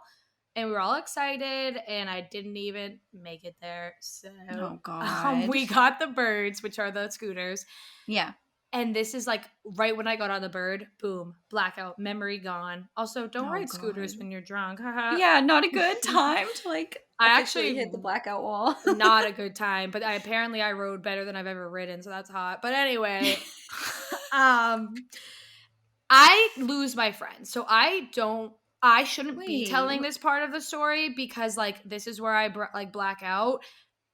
and we were all excited, and I didn't even make it there. So Oh God. we got the birds, which are the scooters. Yeah. And this is like right when I got on the bird, boom, blackout, memory gone. Also, don't Oh ride scooters God. when you're drunk. Yeah, not a good time to like I officially actually hit the blackout wall. not a good time, but apparently I rode better than I've ever ridden, so that's hot. But anyway, I lose my friends. So I shouldn't be Wait. telling this part of the story because like this is where I like black out.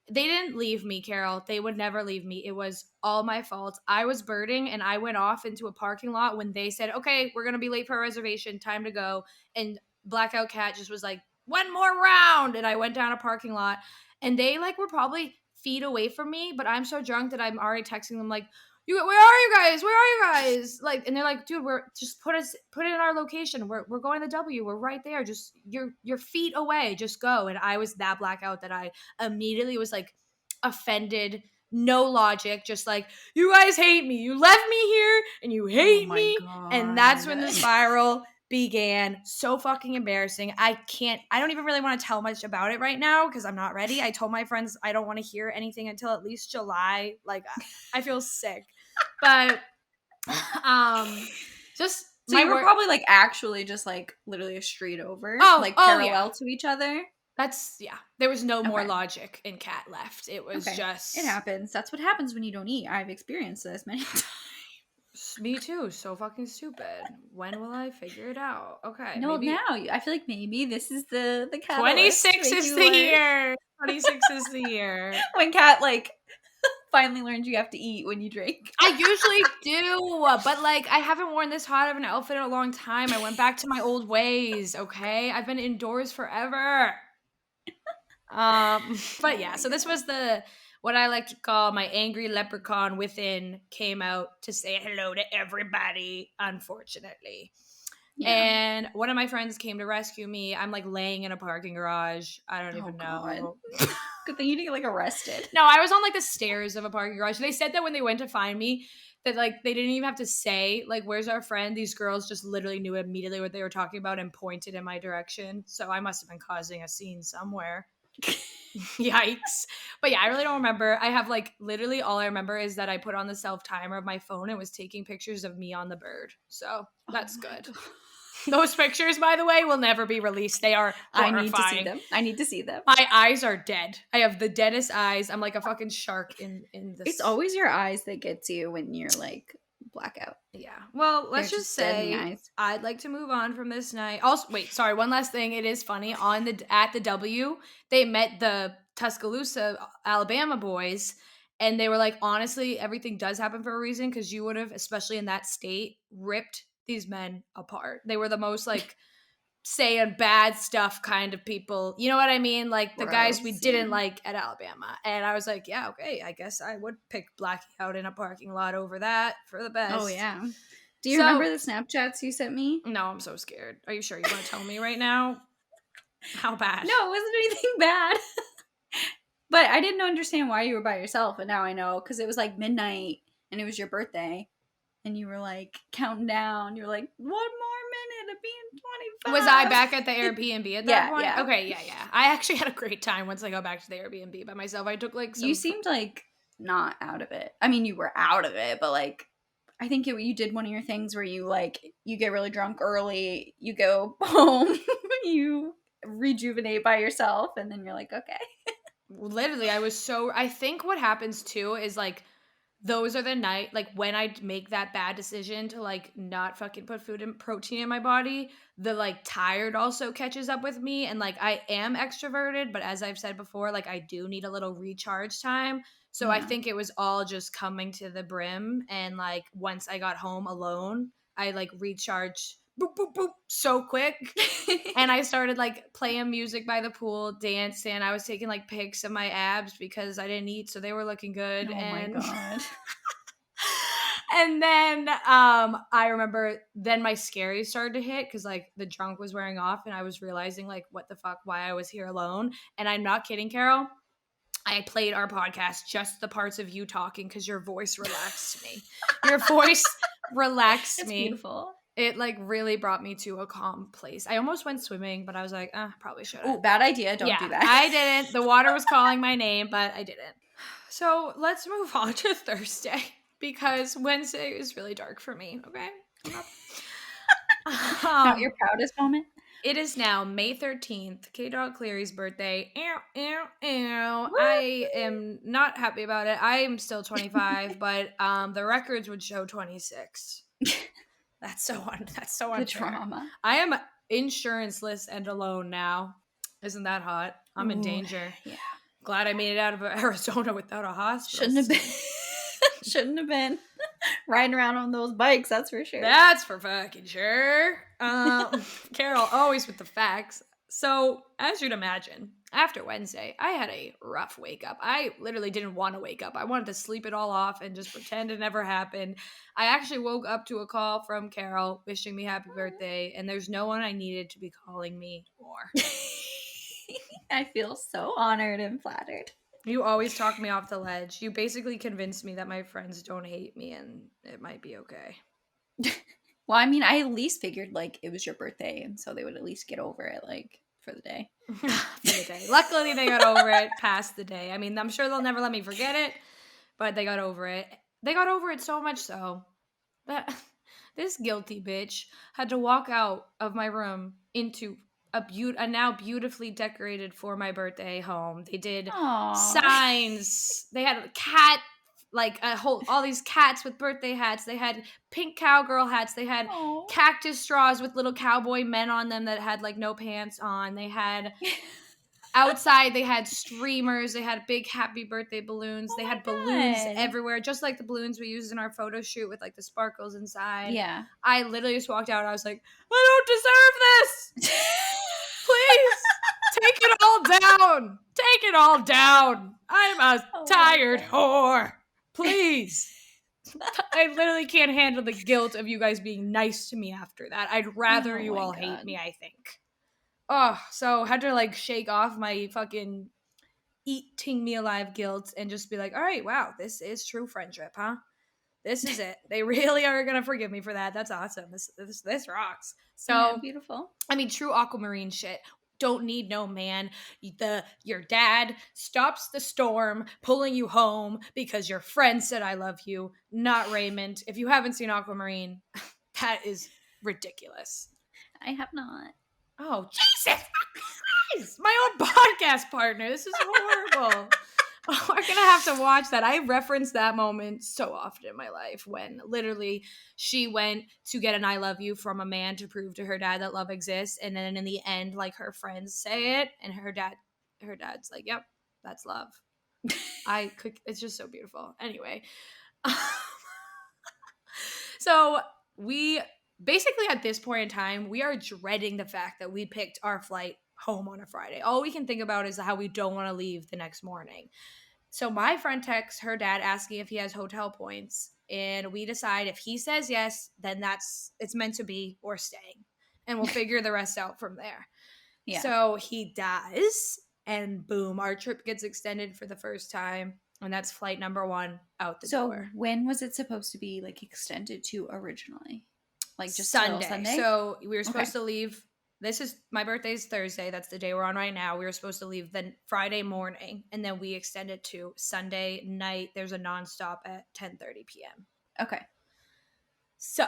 They didn't leave me, Carol. They would never leave me. It was all my fault. I was birding and I went off into a parking lot when they said, okay, we're going to be late for our reservation. Time to go. And Blackout Cat just was like, one more round. And I went down a parking lot and they like were probably feet away from me, but I'm so drunk that I'm already texting them like, where are you guys? Where are you guys? Like, and they're like, dude, we're just put it in our location. We're going to W. We're right there. Just your feet away. Just go. And I was that blackout that I immediately was like offended, no logic, just like, you guys hate me. You left me here and you Oh hate my me. God. And that's when the spiral began. So fucking embarrassing. I don't even really want to tell much about it right now because I'm not ready. I told my friends I don't want to hear anything until at least July. Like, I feel sick. But just So you were probably like actually just like literally a street over, like parallel to each other. That's there was no more Okay. logic in Cat left. It was just it happens. That's what happens when you don't eat. I've experienced this many times. Me too. So fucking stupid. When will I figure it out? Okay, No, maybe now I feel like maybe this is the catalyst 26 to make is you the learn. year. 26 is the year. When Kat like finally learned you have to eat when you drink. I usually do, but like I haven't worn this hot of an outfit in a long time. I went back to my old ways, okay? I've been indoors forever. But yeah, so this was what I like to call my angry leprechaun within came out to say hello to everybody, unfortunately. Yeah. And one of my friends came to rescue me. I'm like laying in a parking garage. I don't even know. Good thing you didn't get like arrested. No, I was on like the stairs of a parking garage. They said that when they went to find me, that like they didn't even have to say like where's our friend. These girls just literally knew immediately what they were talking about and pointed in my direction. So I must have been causing a scene somewhere. Yikes. But yeah, I really don't remember. I have like literally all I remember is that I put on the self timer of my phone and was taking pictures of me on the bird. So that's good. God. Those pictures, by the way, will never be released. They are horrifying. I need to see them. My eyes are dead. I have the deadest eyes. I'm like a fucking shark in this. It's always your eyes that gets you when you're like blackout. Yeah. Well, let's They're just dead in the say eyes. I'd like to move on from this night. Also, wait, sorry, one last thing. It is funny at the W, they met the Tuscaloosa, Alabama boys, and they were like, honestly, everything does happen for a reason because you would have, especially in that state, ripped these men apart. They were the most like saying bad stuff kind of people. You know what I mean? Like the guys we didn't like at Alabama. And I was like, yeah, okay, I guess I would pick Blackie out in a parking lot over that for the best. Oh yeah. Do you remember the Snapchats you sent me? No, I'm so scared. Are you sure you want to tell me right now? How bad? No, it wasn't anything bad. But I didn't understand why you were by yourself, and now I know because it was like midnight and it was your birthday. And you were like counting down. You were like, 1 more minute of being 25. Was I back at the Airbnb at that point? Yeah. Okay, yeah. I actually had a great time once I got back to the Airbnb by myself. I took like You seemed like not out of it. I mean, you were out of it, but like, I think you did one of your things where you like, you get really drunk early, you go home, you rejuvenate by yourself, and then you're like, okay. Literally, I think what happens too is like, those are the night like when I make that bad decision to like not fucking put food and protein in my body, the like tired also catches up with me, and like I am extroverted, but as I've said before, like I do need a little recharge time. So I think it was all just coming to the brim, and like once I got home alone, I like recharged boop, boop, boop, so quick. And I started like playing music by the pool, dancing. I was taking like pics of my abs because I didn't eat, so they were looking good. Oh my And God. and then I remember then my scaries started to hit because like the drunk was wearing off and I was realizing like what the fuck, why I was here alone. And I'm not kidding, Carol. I played our podcast, just the parts of you talking, because your voice relaxed me. Your voice relaxed It's me. beautiful. It like really brought me to a calm place. I almost went swimming, but I was like, probably shouldn't. Oh, bad idea. Don't do that. I didn't. The water was calling my name, but I didn't. So let's move on to Thursday because Wednesday is really dark for me. Okay. Not your proudest moment? It is now May 13th, K Dog Cleary's birthday. Ew, ew, ew. I am not happy about it. I am still 25, but the records would show 26. That's so unfair. The trauma. I am insurance-less and alone now. Isn't that hot? I'm in Ooh, danger. yeah. Glad I made it out of Arizona without a hospital. Shouldn't have been. Shouldn't have been riding around on those bikes, that's for sure. That's for fucking sure. Carol, always with the facts. So, as you'd imagine, after Wednesday, I had a rough wake up. I literally didn't want to wake up. I wanted to sleep it all off and just pretend it never happened. I actually woke up to a call from Carol wishing me happy birthday, and there's no one I needed to be calling me more. I feel so honored and flattered. You always talk me off the ledge. You basically convinced me that my friends don't hate me and it might be okay. Well, I mean, I at least figured like it was your birthday, and so they would at least get over it like for the day. For the day. Luckily, they got over it past the day. I mean, I'm sure they'll never let me forget it, but they got over it. They got over it so much so that this guilty bitch had to walk out of my room into a now beautifully decorated for my birthday home. They did Aww. signs. They had a cat, like all these cats with birthday hats. They had pink cowgirl hats. They had Aw. cactus straws with little cowboy men on them that had like no pants on. They had outside, they had streamers. They had big happy birthday balloons. Oh they my had balloons God. everywhere, just like the balloons we used in our photo shoot with like the sparkles inside. Yeah. I literally just walked out and I was like, I don't deserve this. Please take it all down. Take it all down. I'm a tired whore. Please. I literally can't handle the guilt of you guys being nice to me after that. I'd rather you all hate me, I think. Oh, so had to like shake off my fucking eating me alive guilt and just be like, all right, wow, this is true friendship, huh? This is it. They really are gonna forgive me for that. That's awesome. This rocks. So Yeah, beautiful. I mean, true aquamarine shit. Don't need no man. Your dad stops the storm, pulling you home because your friend said I love you, not Raymond. If you haven't seen Aquamarine, that is ridiculous. I have not. Oh, Jesus Christ! My own podcast partner. This is horrible. Oh, we're gonna have to watch that. I reference that moment so often in my life when literally she went to get an I love you from a man to prove to her dad that love exists, and then in the end, like her friends say it, and her dad's like, "Yep, that's love." It's just so beautiful. Anyway, so we basically at this point in time, we are dreading the fact that we picked our flight home on a Friday. All we can think about is how we don't want to leave the next morning. So my friend texts her dad asking if he has hotel points, and we decide if he says yes, then it's meant to be, or staying, and we'll figure the rest out from there. Yeah. So he does, and boom, our trip gets extended for the first time, and that's flight number 1 out the door. So when was it supposed to be like extended to originally? Like just Sunday. So we were supposed to leave. This is my birthday's Thursday. That's the day we're on right now. We were supposed to leave then Friday morning, and then we extended to Sunday night. There's a nonstop at 10:30 p.m. Okay. So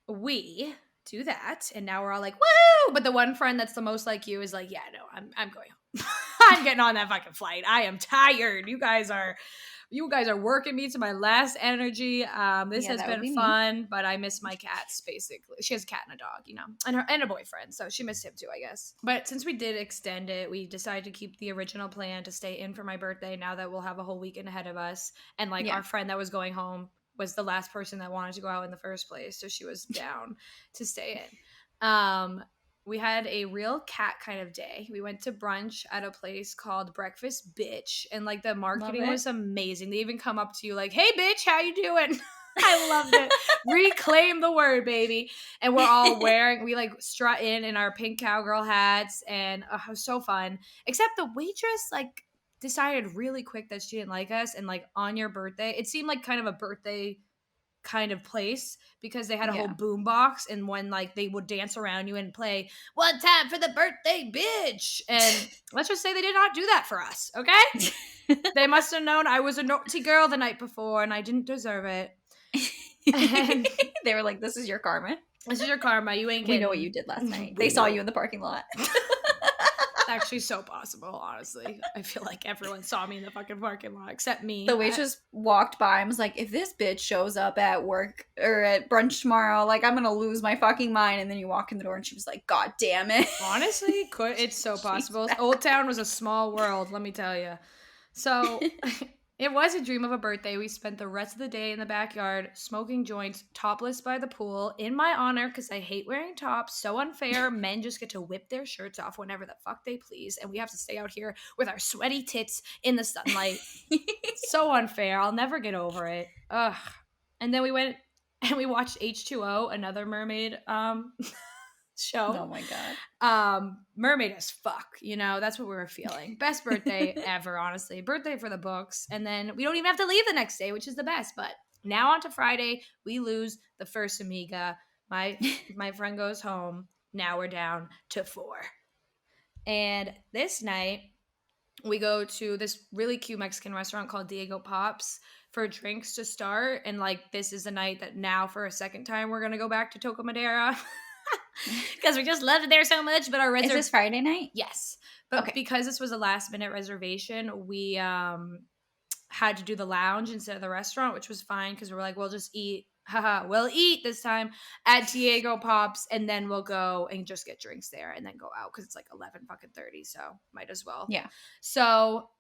we do that, and now we're all like, woo! But the one friend that's the most like you is like, yeah, no, I'm going home. I'm getting on that fucking flight. I am tired. You guys are working me to my last energy. This has been fun, but I miss my cats, basically. She has a cat and a dog, and a boyfriend, so she missed him too, I guess. But since we did extend it, we decided to keep the original plan to stay in for my birthday now that we'll have a whole weekend ahead of us. And our friend that was going home was the last person that wanted to go out in the first place, so she was down to stay in. We had a real cat kind of day. We went to brunch at a place called Breakfast Bitch, and like the marketing was amazing. They even come up to you like, "Hey bitch, how you doing?" I loved it. Reclaim the word, baby. And we're all wearing, we like strut in our pink cowgirl hats, and it was so fun. Except the waitress like decided really quick that she didn't like us, and like on your birthday, it seemed like kind of a birthday kind of place because they had a whole boom box, and when like they would dance around you and play "One Time for the Birthday Bitch," and let's just say they did not do that for us. Okay. They must have known I was a naughty girl the night before and I didn't deserve it. And they were like, "This is your karma. This is your karma. You ain't getting. We know what you did last night. They saw you in the parking lot." It's actually so possible, honestly. I feel like everyone saw me in the fucking parking lot except me. The waitress walked by and was like, "If this bitch shows up at work or at brunch tomorrow, like I'm gonna lose my fucking mind." And then you walk in the door and she was like, "God damn it." Honestly, it's so possible. Old Town was a small world, let me tell you. So it was a dream of a birthday. We spent the rest of the day in the backyard smoking joints, topless by the pool, in my honor, because I hate wearing tops. So unfair. Men just get to whip their shirts off whenever the fuck they please, and we have to stay out here with our sweaty tits in the sunlight. So unfair. I'll never get over it. Ugh. And then we went and we watched H2O, another mermaid show. Oh my god. Mermaid as fuck, you know, that's what we were feeling. Best birthday ever, honestly. Birthday for the books. And then we don't even have to leave the next day, which is the best. But now on to Friday, we lose the first amiga. My friend goes home. Now we're down to 4. And this night we go to this really cute Mexican restaurant called Diego Pops for drinks to start. And like, this is the night that now for a second time we're gonna go back to Toca Madera. Because we just loved it there so much. But our Is this Friday night? Yes. But because this was a last minute reservation, we had to do the lounge instead of the restaurant, which was fine because we were like, we'll just eat. We'll eat this time at Diego Pops, and then we'll go and just get drinks there and then go out because it's like 11:30, so might as well. Yeah. So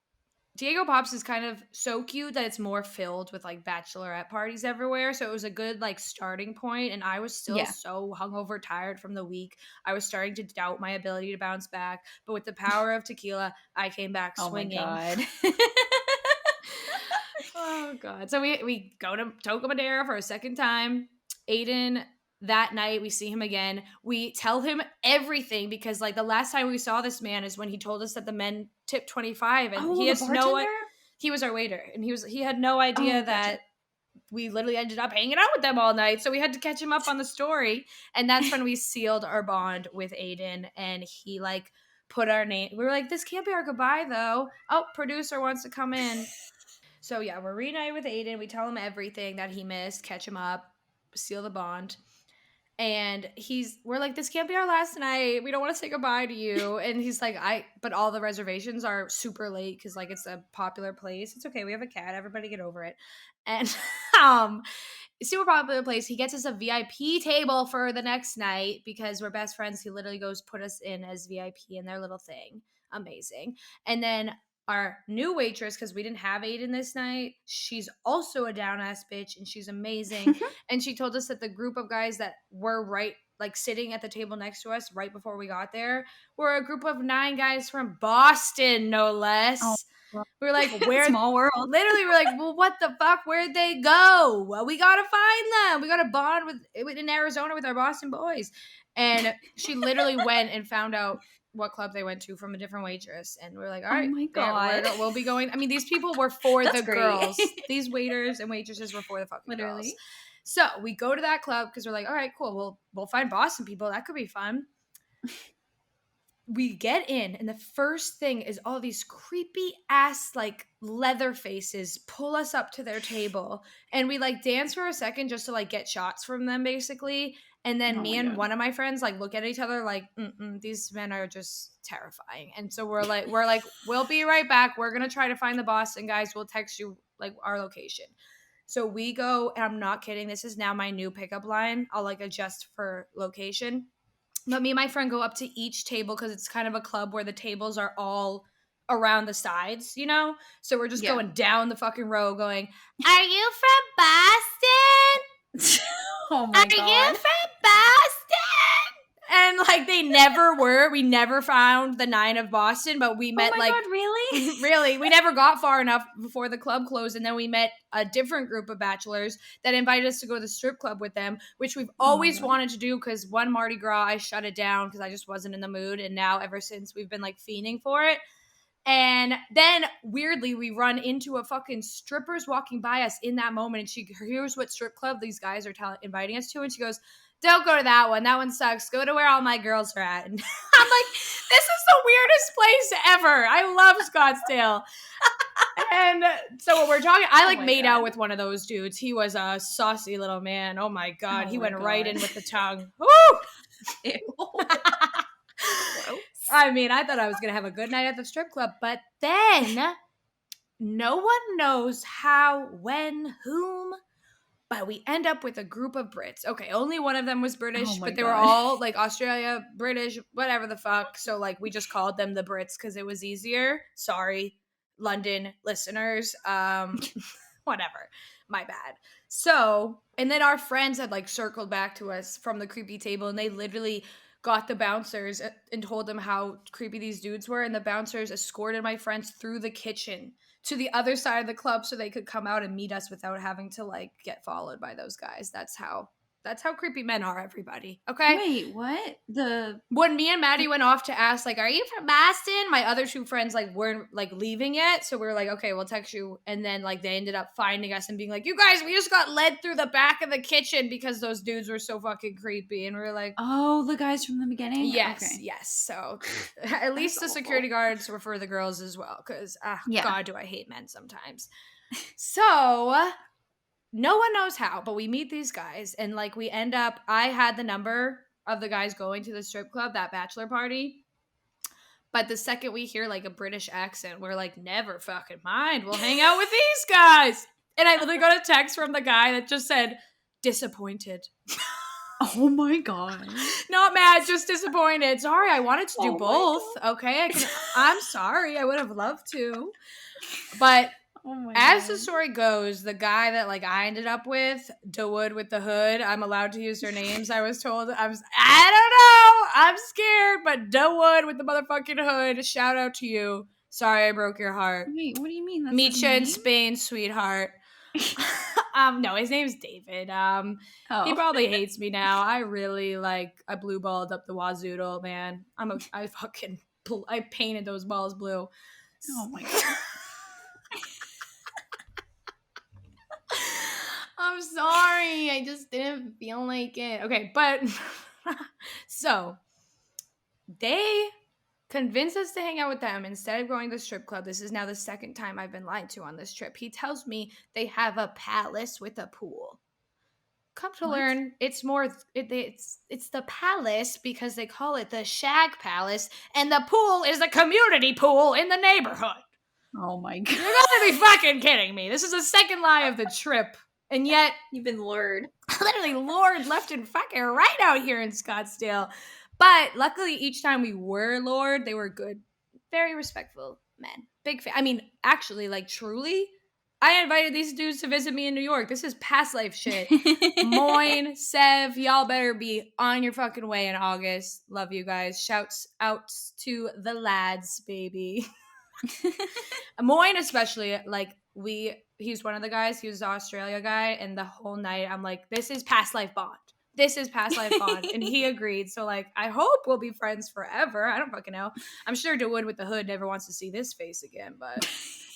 Diego Pops is kind of so cute that it's more filled with like bachelorette parties everywhere. So it was a good like starting point. And I was still so hungover, tired from the week. I was starting to doubt my ability to bounce back. But with the power of tequila, I came back swinging. Oh my god. Oh god. So we go to Toca Madera for a second time. Aiden, that night we see him again. We tell him everything because like the last time we saw this man is when he told us that the men tipped 25 and he has he was our waiter and he had no idea that we literally ended up hanging out with them all night. So we had to catch him up on the story. And that's when we sealed our bond with Aiden, and he like put our name. We were like, this can't be our goodbye though. Oh, producer wants to come in. So yeah, we're reunited with Aiden. We tell him everything that he missed, catch him up, seal the bond. And we're like, this can't be our last night. We don't want to say goodbye to you. And he's like, but all the reservations are super late because like it's a popular place. It's okay. We have a cat. Everybody get over it. And super popular place. He gets us a VIP table for the next night because we're best friends. He literally goes put us in as VIP in their little thing. Amazing. And then our new waitress, because we didn't have Aiden this night, she's also a down-ass bitch, and she's amazing. And she told us that the group of guys that were sitting at the table next to us right before we got there were a group of 9 guys from Boston, no less. Oh, we were like, where? Small world. Literally, we're like, well, what the fuck? Where'd they go? Well, we gotta find them. We gotta bond in Arizona with our Boston boys. And she literally went and found out what club they went to from a different waitress, and we're like, all right, oh my god, we'll be going. I mean, these people were for the girls. These waiters and waitresses were for the fucking girls. So we go to that club because we're like, all right, cool, we'll find Boston people. That could be fun. We get in, and the first thing is all these creepy ass like leather faces pull us up to their table, and we like dance for a second just to like get shots from them, basically. And then me and one of my friends like look at each other like, these men are just terrifying. And so we're like, we'll be right back. We're gonna try to find the Boston guys. We'll text you like our location. So we go, and I'm not kidding. This is now my new pickup line. I'll like adjust for location. But me and my friend go up to each table because it's kind of a club where the tables are all around the sides, you know? So we're just Yeah. going down the fucking row going, "Are you from Boston? Oh Are my you God. from Boston?" And like they never were. We never found the 9 of Boston, but we Oh met my like God, really? really, we never got far enough before the club closed, and then we met a different group of bachelors that invited us to go to the strip club with them, which we've Oh my always God. wanted to do because one Mardi Gras I shut it down because I just wasn't in the mood, and now ever since we've been like fiending for it. And then weirdly, we run into a fucking strippers walking by us in that moment, and she hears what strip club these guys are inviting us to, and she goes, "Don't go to that one. That one sucks. Go to where all my girls are at." And I'm like, "This is the weirdest place ever. I love Scottsdale." And so what we're talking, I Oh like my made God. out with one of those dudes. He was a saucy little man. Oh my God, Oh he my went right God. in with the tongue. Woo! Ew. Gross. I mean, I thought I was gonna have a good night at the strip club, but then no one knows how, when, whom, but we end up with a group of Brits. Okay, only one of them was Oh British, my but they were God. all like Australia, British, whatever the fuck. So like we just called them the Brits because it was easier. Sorry, London listeners. Whatever. My bad. So, and then our friends had like circled back to us from the creepy table, and they literally got the bouncers and told them how creepy these dudes were, and the bouncers escorted my friends through the kitchen to the other side of the club so they could come out and meet us without having to like get followed by those guys. That's how creepy men are, everybody. Okay? Wait, what? When me and Maddie went off to ask, like, "Are you from Boston?" My other two friends like weren't like leaving yet, so we were like, "Okay, we'll text you." And then like they ended up finding us and being like, "You guys, we just got led through the back of the kitchen because those dudes were so fucking creepy." And we were like, Oh, the guys from the beginning? "Yes, Okay. yes." So at least the That's security awful. guards were for the girls as well, because Yeah. God, do I hate men sometimes. So no one knows how, but we meet these guys, and like we end up, I had the number of the guys going to the strip club, that bachelor party. But the second we hear like a British accent, we're like, "Never fucking mind. We'll hang out with these guys." And I literally got a text from the guy that just said, "Disappointed." Oh my God. Not mad, just disappointed. Sorry, I wanted to do Oh my both. Okay, I'm sorry. I would have loved to. But Oh my as the God. story goes, the guy that like I ended up with, DeWood with the hood, I'm allowed to use their names. I was told I don't know. I'm scared, but DeWood with the motherfucking hood. Shout out to you. Sorry I broke your heart. Wait, what do you mean? That's Meet his you in name? Spain, sweetheart. No, his name's David. He Oh. probably hates me now. I really I blue balled up the wazoodle, man. I painted those balls blue. Oh my God. I'm sorry. I just didn't feel like it. Okay, but so they convinced us to hang out with them instead of going to the strip club. This is now the second time I've been lied to on this trip. He tells me they have a palace with a pool. Come to What? learn, it's more it's the palace because they call it the Shag Palace, and the pool is the community pool in the neighborhood. Oh my You're God. gonna be fucking kidding me. This is the second lie of the trip, and yet You've been lured. literally lured left and fucking right out here in Scottsdale. But luckily, each time we were lured, they were good, very respectful men. Big fan. I mean, actually, like truly, I invited these dudes to visit me in New York. This is past life shit. Moyne, Sev, y'all better be on your fucking way in August. Love you guys. Shouts out to the lads, baby. Moyne especially, like he's one of the guys, he was the Australia guy, and the whole night I'm like, this is past life bond. This is past life bond. And he agreed. So like I hope we'll be friends forever. I don't fucking know. I'm sure DeWood with the hood never wants to see this face again, but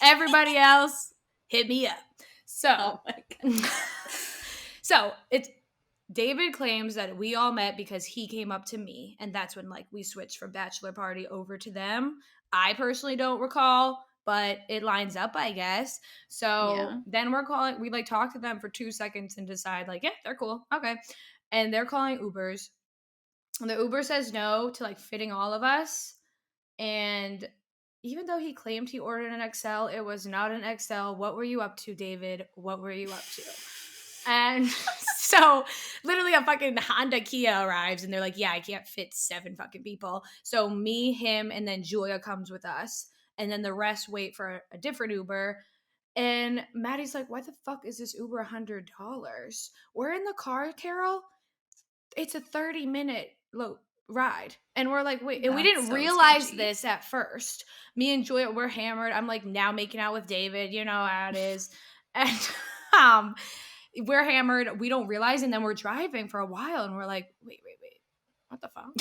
everybody else, hit me up. So Oh my God. so it's David claims that we all met because he came up to me, and that's when like we switched from bachelor party over to them. I personally don't recall, but it lines up, I guess. So Yeah. then we like talk to them for 2 seconds and decide like, yeah, they're cool. Okay. And they're calling Ubers. And the Uber says no to like fitting all of us. And even though he claimed he ordered an XL, it was not an XL. What were you up to, David? What were you up to? And so literally a fucking Honda Kia arrives and they're like, yeah, I can't fit 7 fucking people. So me, him, and then Julia comes with us. and then the rest wait for a different Uber. And Maddie's like, why the fuck is this Uber $100? We're in the car, Carol. It's a 30-minute ride. And we're like, wait, and we That's didn't so realize sketchy. this at first. Me and Julia, we're hammered. I'm like now making out with David, you know how it is. And um we're hammered. We don't realize, and then we're driving for a while, and we're like, wait, what the fuck?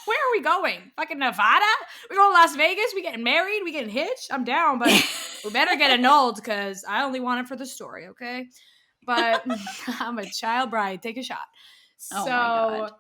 Where are we going? Fucking Nevada? We going to Las Vegas? We getting married? We getting hitched? I'm down, but we better get annulled because I only want it for the story, okay? But I'm a child bride. Take a shot. Oh my God. So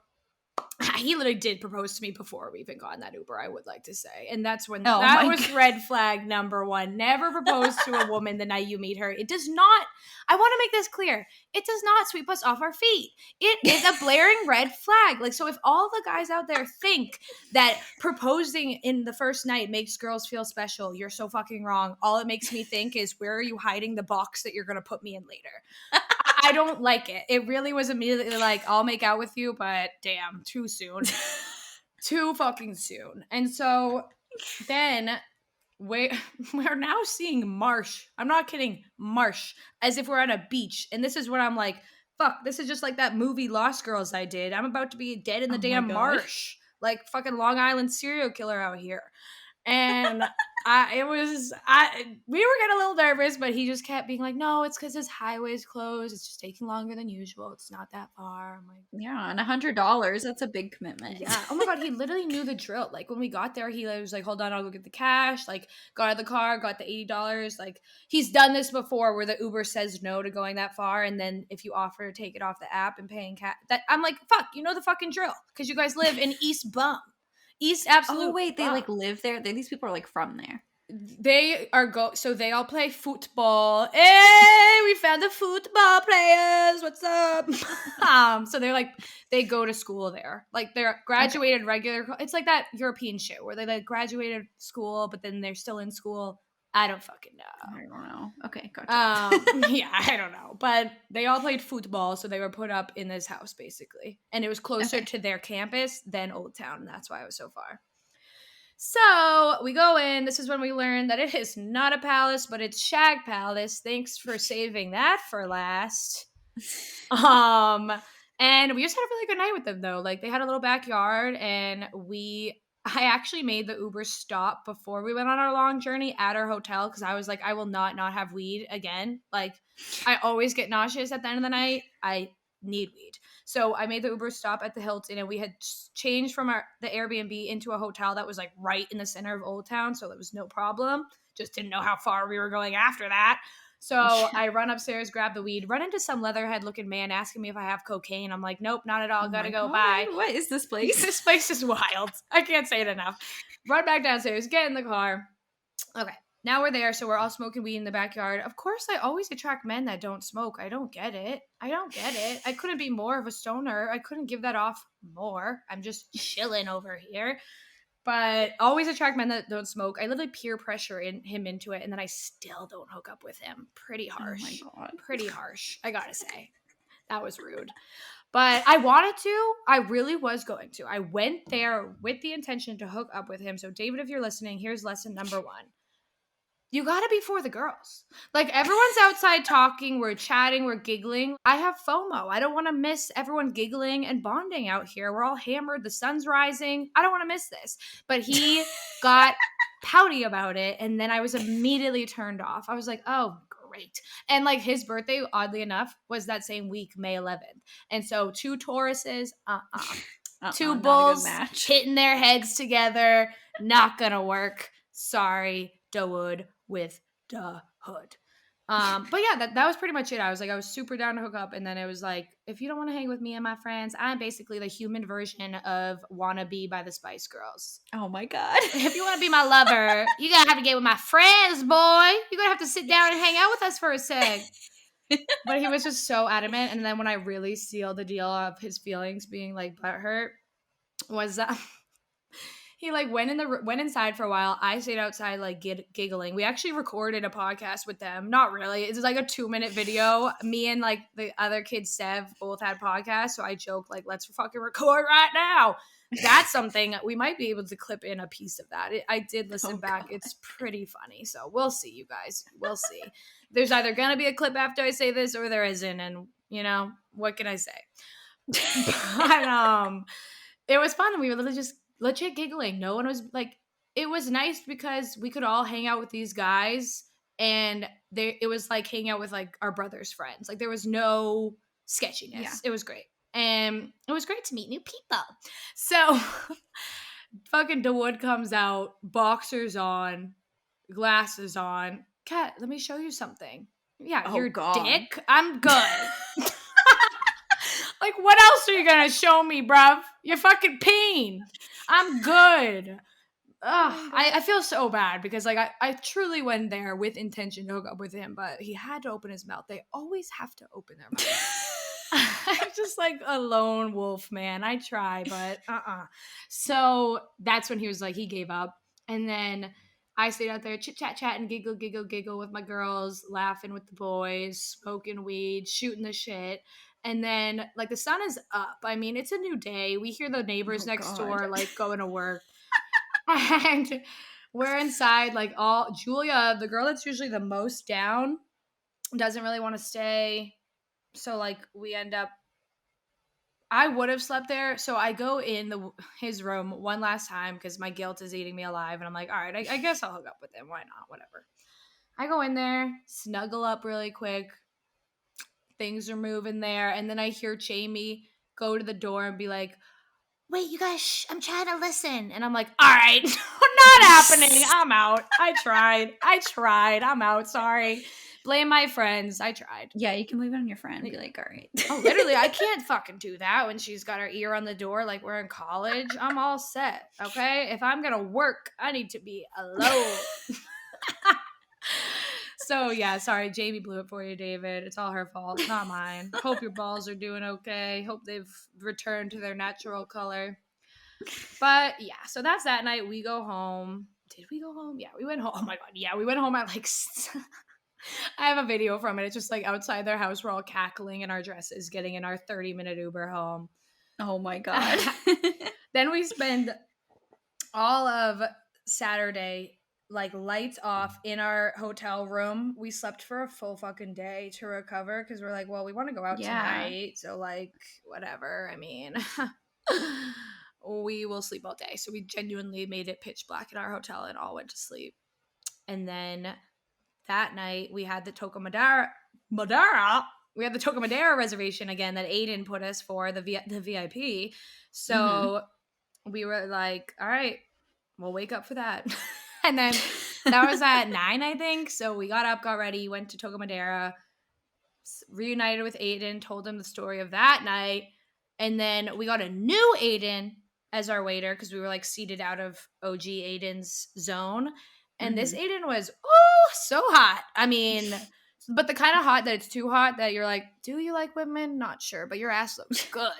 he literally did propose to me before we even got in that Uber, I would like to say. And that's when Oh that my was God. red flag number one. Never propose to a woman the night you meet her. It does not, I want to make this clear, it does not sweep us off our feet. It is a blaring red flag. Like, so if all the guys out there think that proposing in the first night makes girls feel special, you're so fucking wrong. All it makes me think is, where are you hiding the box that you're going to put me in later? I don't like it. It really was immediately like, I'll make out with you, but damn, too soon. Too fucking soon. And so then we're now seeing marsh. I'm not kidding, marsh, as if we're on a beach. And this is what I'm like, fuck, this is just like that movie Lost Girls I did. I'm about to be dead in the Oh my damn God. marsh. Like fucking Long Island serial killer out here. And we were getting a little nervous, but he just kept being like, no, it's because his highway's closed. It's just taking longer than usual. It's not that far. I'm like, Yeah, and $100, that's a big commitment. yeah. Oh my God, he literally knew the drill. Like when we got there, he was like, hold on, I'll go get the cash. Like got out of the car, got the $80. Like he's done this before where the Uber says no to going that far. And then if you offer to take it off the app and paying cash, that I'm like, fuck, you know the fucking drill. Because you guys live in East Bum. East Absolute. Oh wait, they Bum. like live there? These people are like from there. They are so they all play football. Hey, we found the football players. What's up? So they're like, they go to school there. Like they're graduated regular. It's like that European shit where they like graduated school, but then they're still in school. I don't fucking know. I don't know. Okay, gotcha. Yeah, I don't know. But they all played football, so they were put up in this house basically. And it was closer to their campus than Old Town, and that's why it was so far. So we go in. This is when we learn that it is not a palace, but it's Shag Palace. Thanks for saving that for last. And we just had a really good night with them though. Like they had a little backyard, and I actually made the Uber stop before we went on our long journey at our hotel because I was like, I will not have weed again. Like I always get nauseous at the end of the night. I need weed. So I made the Uber stop at the Hilton, and we had changed from the Airbnb into a hotel that was like right in the center of Old Town, so it was no problem. Just didn't know how far we were going after that. So I run upstairs, grab the weed, run into some leatherhead looking man asking me if I have cocaine. I'm like, nope, not at all. Gotta go. Bye. What is this place? This place is wild. I can't say it enough. Run back downstairs, get in the car. Okay. Now we're there, so we're all smoking weed in the backyard. Of course, I always attract men that don't smoke. I don't get it. I couldn't be more of a stoner. I couldn't give that off more. I'm just chilling over here. But always attract men that don't smoke. I literally peer pressure him into it, and then I still don't hook up with him. Pretty harsh. Oh my God. Pretty harsh, I gotta say. That was rude. But I wanted to. I really was going to. I went there with the intention to hook up with him. So, David, if you're listening, here's lesson number 1. You gotta be for the girls. Like everyone's outside talking, we're chatting, we're giggling. I have FOMO. I don't want to miss everyone giggling and bonding out here. We're all hammered. The sun's rising. I don't want to miss this. But he got pouty about it, and then I was immediately turned off. I was like, oh, great. And like his birthday, oddly enough, was that same week, May 11th. And so 2 Tauruses, 2 bulls hitting their heads together, not gonna work. Sorry, Dawood with the hood. But yeah, that was pretty much it. I was super down to hook up, and then it was like, if you don't want to hang with me and my friends, I'm basically the human version of Wannabe by the Spice Girls. Oh my God. If you want to be my lover, you gotta have to get with my friends, boy. You're gonna have to sit down and hang out with us for a sec. But he was just so adamant, and then when I really sealed the deal of his feelings being like butthurt, was that he like went inside for a while. I stayed outside like giggling. We actually recorded a podcast with them. Not really. It's like a 2-minute video. Me and like the other kid Sev both had podcasts. So I joked like, let's fucking record right now. That's something we might be able to clip in a piece of that. I did listen Oh, back. God. It's pretty funny. So we'll see, you guys. We'll see. There's either going to be a clip after I say this or there isn't. And, what can I say? But it was fun. We were literally just legit giggling. No one was like, it was nice because we could all hang out with these guys and it was like hanging out with like our brother's friends. Like there was no sketchiness. Yeah. It was great. And it was great to meet new people. So fucking DeWood comes out, boxers on, glasses on. Kat, let me show you something. Yeah, Oh, your God. dick. I'm good. Like, what else are you gonna show me, bruv? You're fucking peeing. I'm good. Ugh, Oh, I feel so bad because like I truly went there with intention to hook up with him, but he had to open his mouth. They always have to open their mouth. I'm just like a lone wolf, man. I try, but So that's when he was like, he gave up. And then I stayed out there, chit chat, chat, and giggle, giggle, giggle with my girls, laughing with the boys, smoking weed, shooting the shit. And then, like, the sun is up. I mean, it's a new day. We hear the neighbors Oh, next God. door, like, going to work. And we're inside, like, all Julia, the girl that's usually the most down, doesn't really want to stay. So, like, we end up I would have slept there. So I go in his room one last time because my guilt is eating me alive. And I'm like, all right, I guess I'll hook up with him. Why not? Whatever. I go in there, snuggle up really quick. Things are moving there. And then I hear Jamie go to the door and be like, wait, you guys, I'm trying to listen. And I'm like, all right, not happening. I'm out. I tried. I'm out. Sorry. Blame my friends. I tried. Yeah, you can leave it on your friend. Be like, all right. Oh, literally, I can't fucking do that when she's got her ear on the door like we're in college. I'm all set, okay? If I'm gonna work, I need to be alone. So, yeah, sorry, Jamie blew it for you, David. It's all her fault, not mine. Hope your balls are doing okay. Hope they've returned to their natural color. But, yeah, so that's that night. We go home. Did we go home? Yeah, we went home. Oh, my God. Yeah, we went home at like I have a video from it. It's just like outside their house, we're all cackling in our dresses, getting in our 30-minute Uber home. Oh, my God. Then we spend all of Saturday like lights off in our hotel room. We slept for a full fucking day to recover because we're like, well, we want to go out Yeah. tonight. So, like, whatever. I mean, we will sleep all day. So, we genuinely made it pitch black in our hotel and all went to sleep. And then that night we had the Toca Madera. We had the Toca Madera reservation again that Aiden put us for the VIP. So we were like, all right, we'll wake up for that. And then that was at 9, I think. So we got up, got ready, went to Toca Madera, reunited with Aiden, told him the story of that night. And then we got a new Aiden as our waiter because we were like seated out of OG Aiden's zone. And this Aiden was, so hot. I mean, but the kind of hot that it's too hot that you're like, do you like women? Not sure, but your ass looks good.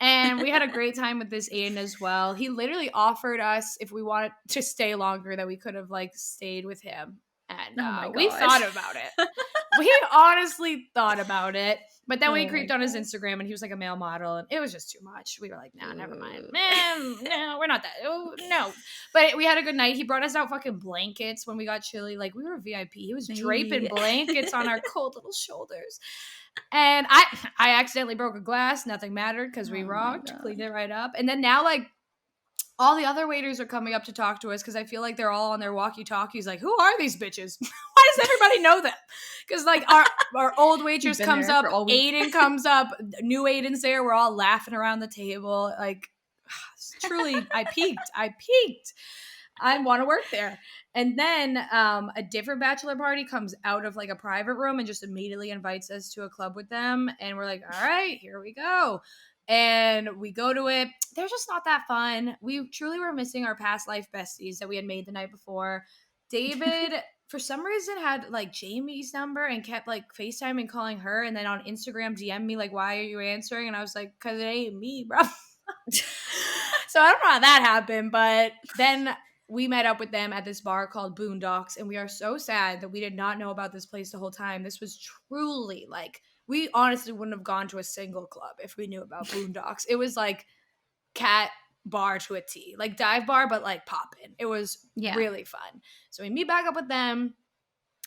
And we had a great time with this Aiden as well. He literally offered us if we wanted to stay longer that we could have like stayed with him. And Oh, my God. we thought about it. We honestly thought about it. But then we Oh, creeped my on his God. Instagram and he was like a male model and it was just too much. We were like, nah, never mind. Man, no, we're not that. Oh, no. But we had a good night. He brought us out fucking blankets when we got chilly. Like we were VIP. He was draping Hey. blankets on our cold little shoulders. And I accidentally broke a glass. Nothing mattered because we Oh, my rocked, God. cleaned it right up. And then now like all the other waiters are coming up to talk to us because I feel like they're all on their walkie-talkies like, who are these bitches? Why does everybody know them? Because like our old waitress Been comes there up, for all week. Aiden comes up, new Aiden's there. We're all laughing around the table. Like, truly, I peaked. I want to work there. And then a different bachelor party comes out of like a private room and just immediately invites us to a club with them. And we're like, all right, here we go. And we go to it. They're just not that fun. We truly were missing our past life besties that we had made the night before. David, for some reason, had like Jamie's number and kept like FaceTiming calling her. And then on Instagram, DM me like, why are you answering? And I was like, because it ain't me, bro. So I don't know how that happened. But then we met up with them at this bar called Boondocks. And we are so sad that we did not know about this place the whole time. This was truly like, we honestly wouldn't have gone to a single club if we knew about Boondocks. It was like Kat bar to a T, like dive bar, but like poppin'. It was really fun. So we meet back up with them,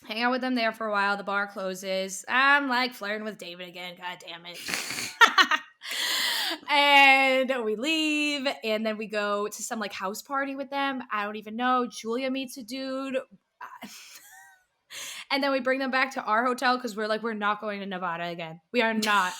hang out with them there for a while. The bar closes. I'm like flirting with David again. God damn it. And we leave, and then we go to some like house party with them. I don't even know. Julia meets a dude. And then we bring them back to our hotel because we're like, we're not going to Nevada again. We are not.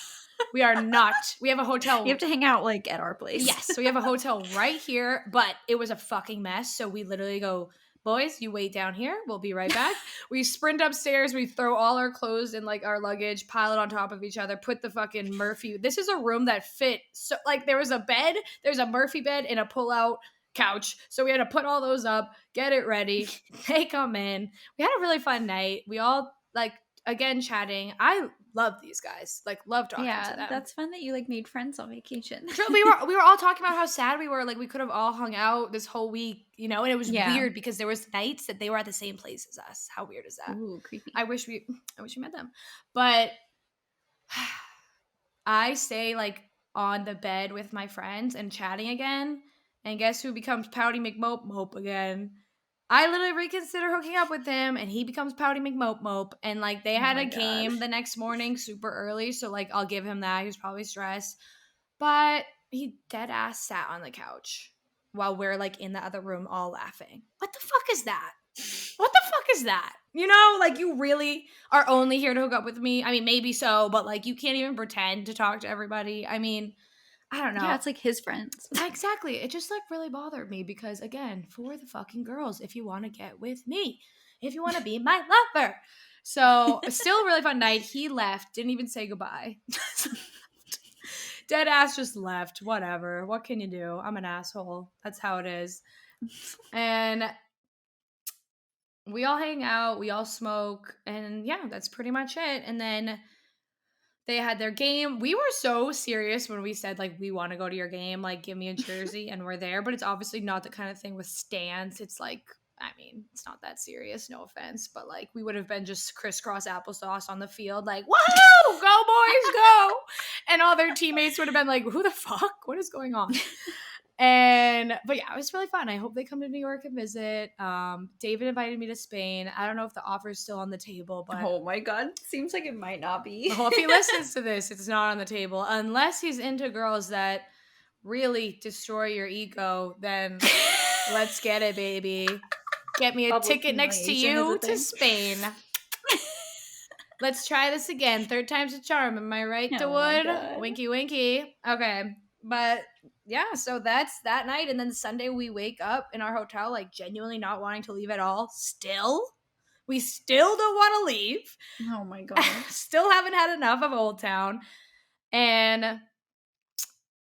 We are not. We have a hotel. You have to hang out like at our place. Yes. So we have a hotel right here, but it was a fucking mess. So we literally go, boys, you wait down here. We'll be right back. We sprint upstairs. We throw all our clothes and like our luggage, pile it on top of each other, put the fucking Murphy. This is a room that fit. So like there was a bed, there's a Murphy bed and a pull-out couch. So we had to put all those up, get it ready. They come in. We had a really fun night. We all like, again, chatting. I love these guys. Like, love talking to them. That's fun that you like made friends on vacation. we were all talking about how sad we were. Like, we could have all hung out this whole week, you know. And it was weird because there was nights that they were at the same place as us. How weird is that? Ooh, creepy. I wish we met them, but I stay like on the bed with my friends and chatting again. And guess who becomes Pouty McMope again? I literally reconsider hooking up with him, and he becomes Pouty McMope. And like they had a game the next morning super early, so like I'll give him that. He was probably stressed, but he dead ass sat on the couch while we're like in the other room all laughing. What the fuck is that? What the fuck is that? You know, like you really are only here to hook up with me. I mean, maybe so, but like you can't even pretend to talk to everybody. I mean, I don't know. Yeah, it's like his friends. Exactly. It just like really bothered me because again, for the fucking girls, if you want to get with me, if you want to be my lover. So still a really fun night. He left, didn't even say goodbye. Dead ass just left. Whatever. What can you do? I'm an asshole. That's how it is. And we all hang out, we all smoke, and yeah, that's pretty much it. And then they had their game. We were so serious when we said, like, we want to go to your game, like, give me a jersey, and we're there. But it's obviously not the kind of thing with stands. It's like, I mean, it's not that serious, no offense. But, like, we would have been just crisscross applesauce on the field, like, whoa, go, boys, go. And all their teammates would have been like, who the fuck? What is going on? But yeah, it was really fun. I hope they come to New York and visit. David invited me to Spain. I don't know if the offer is still on the table, but oh my god, seems like it might not be. well, if he listens to this, it's not on the table unless he's into girls that really destroy your ego. Then let's get it, baby. Get me a ticket next to you to Spain. Let's try this again. Third time's a charm. Am I right, DeWood? Winky, winky. Okay. But yeah, so that's that night. And then Sunday we wake up in our hotel, like genuinely not wanting to leave at all. We still don't want to leave. Oh my god. Still haven't had enough of Old Town. And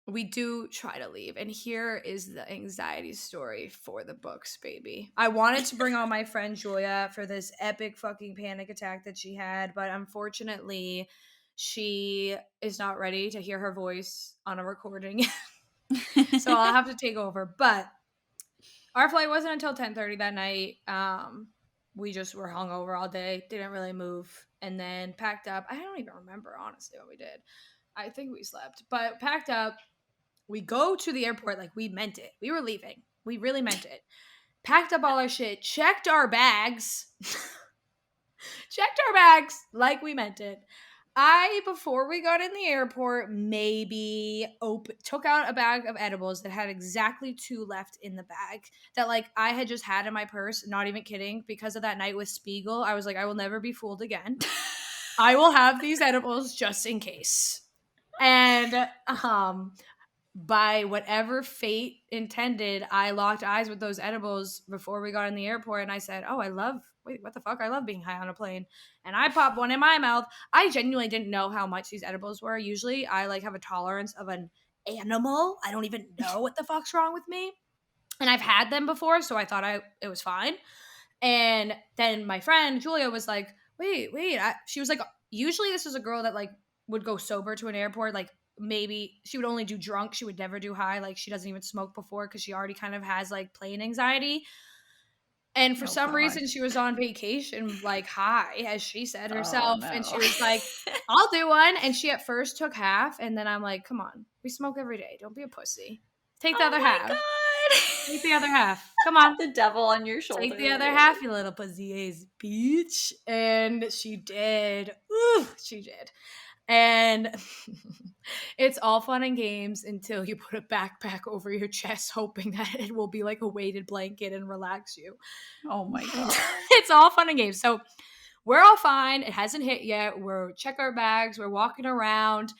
we do try to leave. And here is the anxiety story for the books, baby. I wanted to bring on my friend Julia for this epic fucking panic attack that she had, but unfortunately she is not ready to hear her voice on a recording. So I'll have to take over. But our flight wasn't until 10:30 that night. We just were hungover all day, didn't really move, and then packed up. I don't even remember, honestly, what we did. I think we slept, but packed up. We go to the airport like we meant it. We were leaving. We really meant it. Packed up all our shit, checked our bags. Checked our bags like we meant it. Before we got in the airport, took out a bag of edibles that had exactly 2 left in the bag that, like, I had just had in my purse, not even kidding, because of that night with Spiegel. I was like, I will never be fooled again. I will have these edibles just in case. And, by whatever fate intended, I locked eyes with those edibles before we got in the airport, and I said, wait, what the fuck? I love being high on a plane. And I popped one in my mouth. I genuinely didn't know how much these edibles were. Usually I like have a tolerance of an animal. I don't even know what the fuck's wrong with me. And I've had them before, so I thought it was fine. And then my friend Julia was like, wait. She was like, usually this is a girl that like would go sober to an airport. Like maybe she would only do drunk. She would never do high. Like she doesn't even smoke before because she already kind of has like plane anxiety. And for some reason, she was on vacation, like high, as she said herself. And she was like, I'll do one. And she at first took half. And then I'm like, come on, we smoke every day. Don't be a pussy. Take the Oh other my half. God. Take the other half. Come on. The devil on your Take shoulder, the other literally. half, you little pussy ass bitch. And she did. Ooh, she did. And it's all fun and games until you put a backpack over your chest, hoping that it will be like a weighted blanket and relax you. Oh my God. It's all fun and games. So we're all fine. It hasn't hit yet. We're check our bags. We're walking around.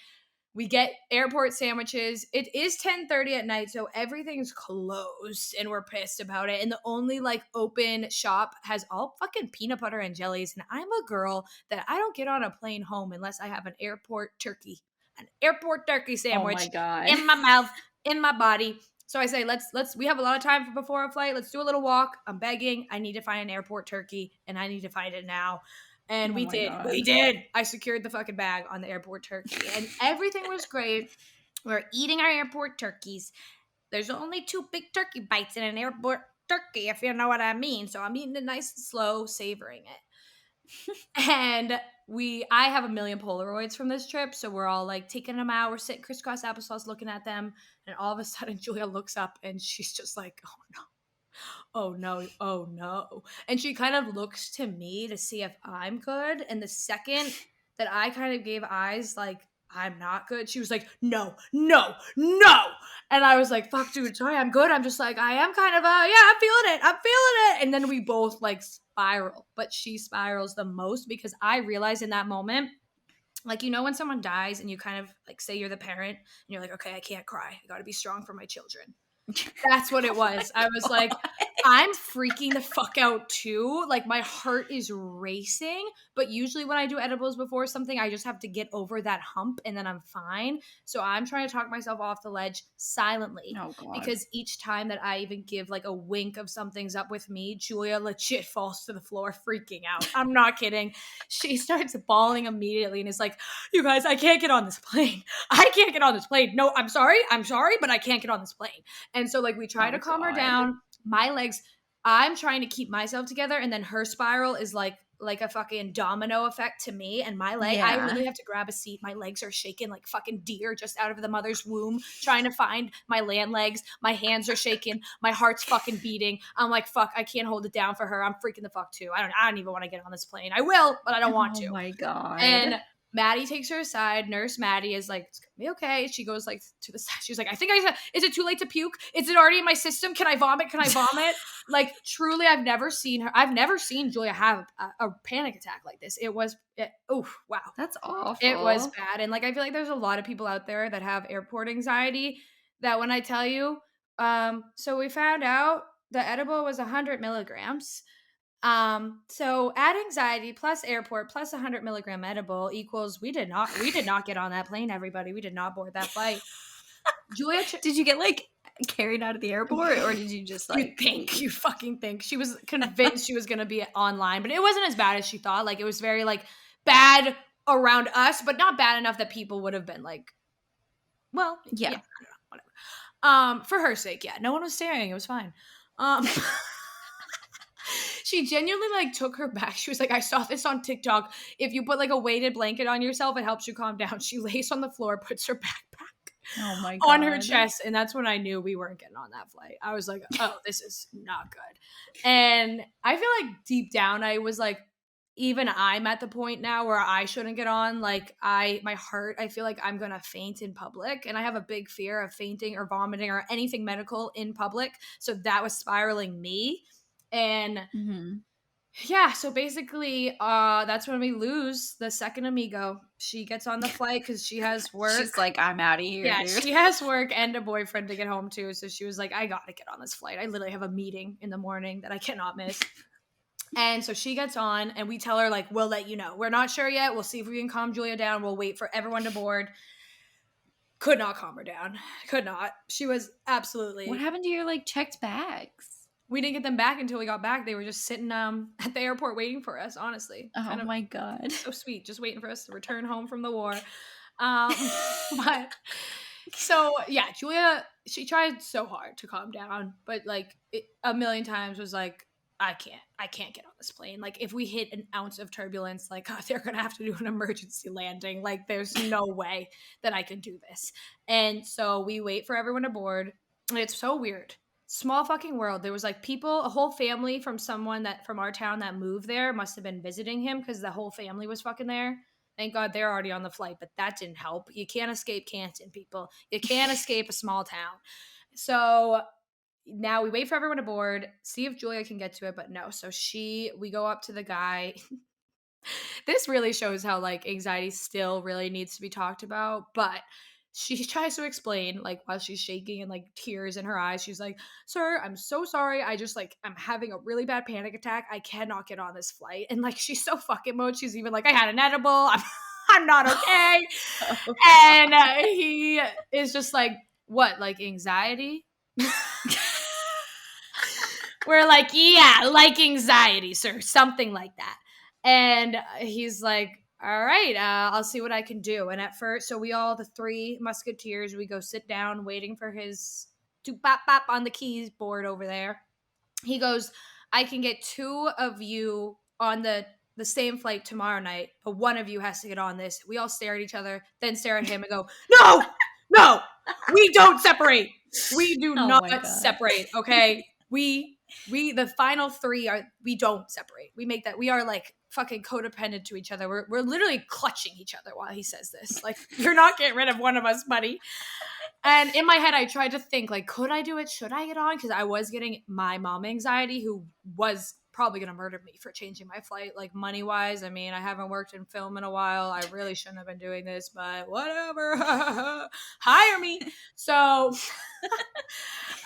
We get airport sandwiches. It is 10:30 at night, so everything's closed and we're pissed about it. And the only like open shop has all fucking peanut butter and jellies. And I'm a girl that I don't get on a plane home unless I have an airport turkey. An airport turkey Oh my sandwich God. in my mouth, in my body. So I say, let's we have a lot of time before a flight. Let's do a little walk. I'm begging. I need to find an airport turkey and I need to find it now. And Oh we my did. God. We did. I secured the fucking bag on the airport turkey and everything was great. We're eating our airport turkeys. There's only 2 big turkey bites in an airport turkey, if you know what I mean. So I'm eating it nice and slow, savoring it. And I have a million Polaroids from this trip. So we're all like taking them out. We're sitting crisscross applesauce looking at them. And all of a sudden, Julia looks up and she's just like, oh no. Oh no, oh no. And she kind of looks to me to see if I'm good. And the second that I kind of gave eyes like, I'm not good, she was like, no, no, no. And I was like, fuck, dude, sorry, I'm good. I'm just like, I am kind of, yeah, I'm feeling it. I'm feeling it. And then we both like spiral, but she spirals the most because I realized in that moment, like, you know, when someone dies and you kind of like say you're the parent and you're like, okay, I can't cry. I got to be strong for my children. That's what it Oh my was. I was like, God. I'm freaking the fuck out too. Like my heart is racing. But usually when I do edibles before something, I just have to get over that hump and then I'm fine. So I'm trying to talk myself off the ledge silently Oh God. because each time that I even give like a wink of something's up with me, Julia legit falls to the floor freaking out. I'm not kidding. She starts bawling immediately and is like, you guys, I can't get on this plane. I can't get on this plane. No, I'm sorry, but I can't get on this plane. And so like we try to Oh calm her God. down. My legs, I'm trying to keep myself together and then her spiral is like a fucking domino effect to me and my leg. I Yeah. literally have to grab a seat. My legs are shaking like fucking deer just out of the mother's womb trying to find my land legs. My hands are shaking. My heart's fucking beating. I'm like, fuck, I can't hold it down for her. I'm freaking the fuck too. I don't even want to get on this plane. I will, but I don't want Oh to. my God. And Maddie takes her aside. Nurse Maddie is like, it's gonna be okay. She goes like to the side. She's like, is it too late to puke? Is it already in my system? Can I vomit? Can I vomit? Like truly, I've never seen Julia have a panic attack like this. Oh, wow. That's It was awful. bad. And like, I feel like there's a lot of people out there that have airport anxiety that when I tell you, so we found out the edible was 100 milligrams. So add anxiety plus airport plus 100 milligram edible equals we did not get on that plane, everybody. We did not board that flight. Julia, Did you get like carried out of the airport or did you just like leave? you fucking think she was convinced she was going to be online, but it wasn't as bad as she thought. Like it was very like bad around us, but not bad enough that people would have been like, well, yeah, I Yeah. don't know, whatever. For her sake, yeah, no one was staring. It was fine. She genuinely like took her back. She was like, I saw this on TikTok. If you put like a weighted blanket on yourself, it helps you calm down. She lays on the floor, puts her backpack Oh my on her God. chest. And that's when I knew we weren't getting on that flight. I was like, oh, this is not good. And I feel like deep down, I was like, even I'm at the point now where I shouldn't get on. Like my heart, I feel like I'm going to faint in public. And I have a big fear of fainting or vomiting or anything medical in public. So that was spiraling me. And Mm-hmm. yeah, so basically, that's when we lose the second amigo. She gets on the flight because she has work. She's like, I'm out of here, Yeah, dude. she has work and a boyfriend to get home to. So she was like, I gotta get on this flight. I literally have a meeting in the morning that I cannot miss. And so she gets on and we tell her, like, we'll let you know. We're not sure yet. We'll see if we can calm Julia down. We'll wait for everyone to board. Could not calm her down. Could not. She was absolutely. What happened to your like checked bags? We didn't get them back until we got back. They were just sitting at the airport waiting for us, honestly. Oh Kind of my God. so sweet, just waiting for us to return home from the war. But so yeah, Julia, she tried so hard to calm down, but like a million times was like, I can't get on this plane. Like if we hit an ounce of turbulence, like they're gonna have to do an emergency landing. Like there's no way that I can do this. And so we wait for everyone to board. It's so weird. Small fucking world. There was like people, a whole family from someone that from our town that moved there must have been visiting him because the whole family was fucking there. Thank God they're already on the flight, but that didn't help. You can't escape Canton, people. You can't escape a small town. So now we wait for everyone to board, see if Julia can get to it, but no. So we go up to the guy. This really shows how like anxiety still really needs to be talked about, but she tries to explain like while she's shaking and like tears in her eyes. She's like, "Sir, I'm so sorry. I just like I'm having a really bad panic attack. I cannot get on this flight." And like she's so fucking mode. She's even like, "I had an edible. I'm not okay." Oh, And God. he is just like, "What? Like anxiety?" We're like, "Yeah, like anxiety, sir, something like that." And he's like, "All right, I'll see what I can do." And at first, so we all, the three musketeers, we go sit down waiting for his to bop bop on the keyboard over there. He goes, "I can get two of you on the same flight tomorrow night, but one of you has to get on this." We all stare at each other, then stare at him and go, "No, no, we don't separate. We do Oh my not God. separate, okay? We the final three are we don't separate. We make that we are like fucking codependent to each other. We're literally clutching each other while he says this. Like, you're not getting rid of one of us, buddy." And in my head, I tried to think, like, could I do it? Should I get on? Because I was getting my mom anxiety, who was probably going to murder me for changing my flight, like, money wise. I mean, I haven't worked in film in a while. I really shouldn't have been doing this, but whatever. Hire me. So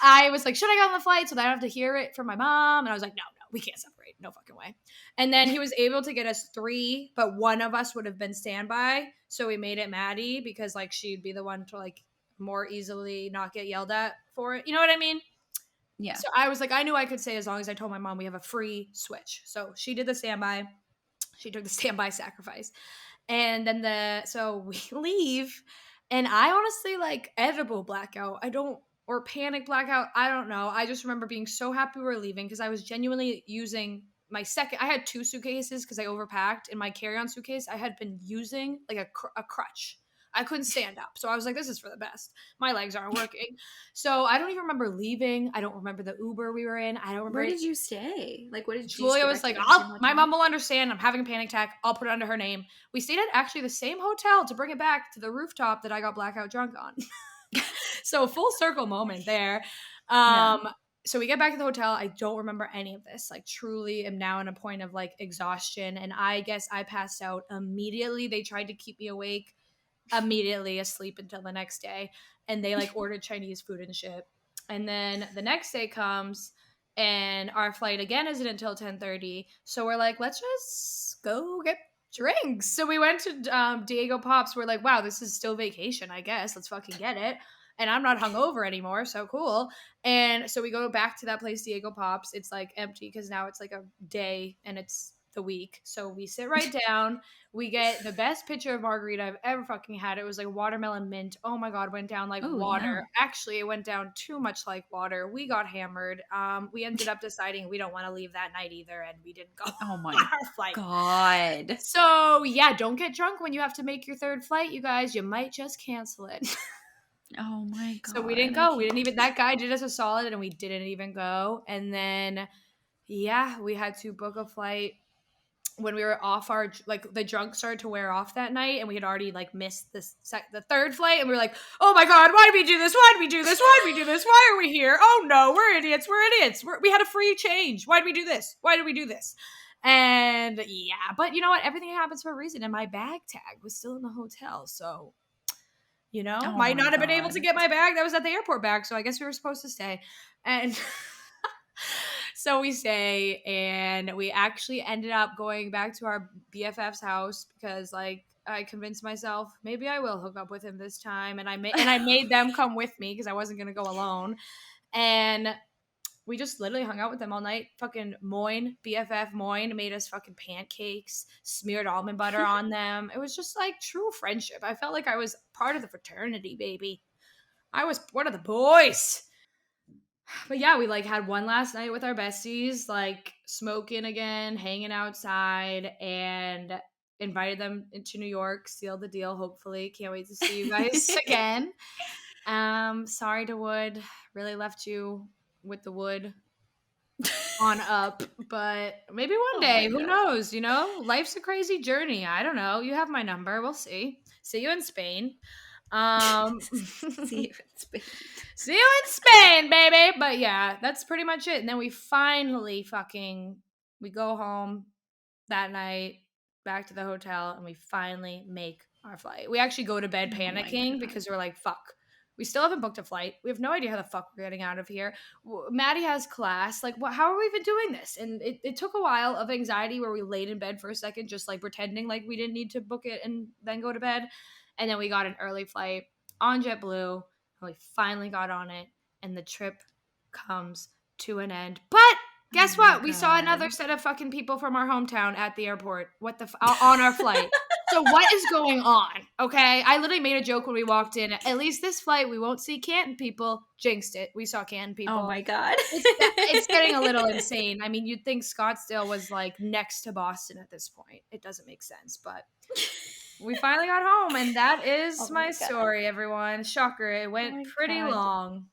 I was like, should I get on the flight so that I don't have to hear it from my mom? And I was like, no, we can't separate. No fucking way. And then he was able to get us three, but one of us would have been standby. So we made it Maddie because, like, she'd be the one to, like, more easily not get yelled at for it. You know what I mean? Yeah. So I was like, I knew I could say as long as I told my mom we have a free switch. So she did the standby. She took the standby sacrifice. And then so we leave. And I honestly like edible blackout. I don't, or panic blackout. I don't know. I just remember being so happy we were leaving because I was genuinely using my second. I had two suitcases because I overpacked. In my carry on suitcase, I had been using like a crutch. I couldn't stand up. So I was like, this is for the best. My legs aren't working. So I don't even remember leaving. I don't remember the Uber we were in. I don't remember Where did you stay? Like, what did you just Julia go was back to like, the same my hotel? mom will understand. I'm having a panic attack. I'll put it under her name. We stayed at actually the same hotel to bring it back to the rooftop that I got blackout drunk on. So full circle moment there. Yeah. So we get back to the hotel. I don't remember any of this. Like, truly am now in a point of like exhaustion. And I guess I passed out immediately. They tried to keep me awake, immediately asleep until the next day. And they like ordered Chinese food and shit. And then the next day comes and our flight again isn't until 10:30. So we're like, let's just go get drinks. So we went to Diego Pops. We're like, wow, this is still vacation, I guess. Let's fucking get it. And I'm not hungover anymore, so cool. And so we go back to that place, Diego Pops. It's like empty because now it's like a day and it's the week. So we sit right down. We get the best pitcher of margarita I've ever fucking had. It was like watermelon mint. Oh my god, went down like Oh, water. yum. Actually, it went down too much like water. We got hammered. We ended up deciding we don't want to leave that night either, and we didn't go Oh my on our flight. God. So yeah, don't get drunk when you have to make your third flight, you guys. You might just cancel it. Oh my So we God. didn't I go. We can't didn't even. believe That guy did us a solid, and we didn't even go. And then yeah, we had to book a flight when we were off our like the drunk started to wear off that night and we had already like missed the third flight and we were like, oh my god, why did we do this, why did we do this, why did we do this, why are we here, oh no, we're idiots, we had a free change, why did we do this, why did we do this. And yeah, but you know what, everything happens for a reason and my bag tag was still in the hotel, so Oh might my not have been able to God. get my bag that was at the airport bag, so I guess we were supposed to stay. And so we stay, and we actually ended up going back to our BFF's house because, like, I convinced myself maybe I will hook up with him this time, and I made them come with me because I wasn't gonna go alone, and we just literally hung out with them all night. Fucking Moyne, BFF Moyne, made us fucking pancakes, smeared almond butter on them. It was just like true friendship. I felt like I was part of the fraternity, baby. I was one of the boys. But yeah, we like had one last night with our besties, like smoking again, hanging outside, and invited them into New York, sealed the deal, hopefully. Can't wait to see you guys again. Sorry to Wood. Really left you with the wood on up, but maybe one Oh day, my who god. knows? You know, life's a crazy journey. I don't know. You have my number. We'll see. See you in Spain. Um, See you in Spain. see you in Spain, baby. But yeah, that's pretty much it. And then we finally we go home that night, back to the hotel, and we finally make our flight. We actually go to bed Oh my panicking god. because we're like, fuck. We still haven't booked a flight. We have no idea how the fuck we're getting out of here. Maddie has class. Like, what? How are we even doing this? And it took a while of anxiety where we laid in bed for a second, just like pretending like we didn't need to book it and then go to bed. And then we got an early flight on JetBlue, and we finally got on it, and the trip comes to an end. But Oh guess my what? We saw god. another set of fucking people from our hometown at the airport. On our flight. So what is going on? Okay, I literally made a joke when we walked in. At least this flight, we won't see Canton people. Jinxed it. We saw Canton Oh people. my god. It's getting a little insane. I mean, you'd think Scottsdale was like next to Boston at this point. It doesn't make sense, but we finally got home, and that Oh is my my god. story, everyone. Shocker, it Oh went my pretty god. long.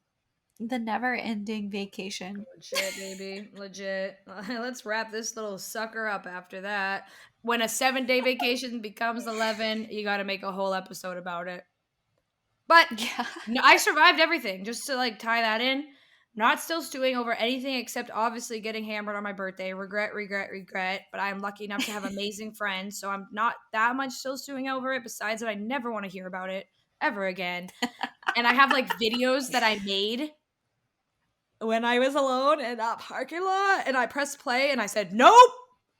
The never ending vacation. Legit, baby. Legit. Let's wrap this little sucker up after that. When a 7-day vacation becomes 11, you got to make a whole episode about it. But Yeah. no, I survived everything. Just to like tie that in, not still stewing over anything except obviously getting hammered on my birthday. Regret, regret, regret. But I'm lucky enough to have amazing friends, so I'm not that much still stewing over it. Besides that, I never want to hear about it ever again. And I have like videos that I made when I was alone in that parking lot, and I pressed play and I said, nope.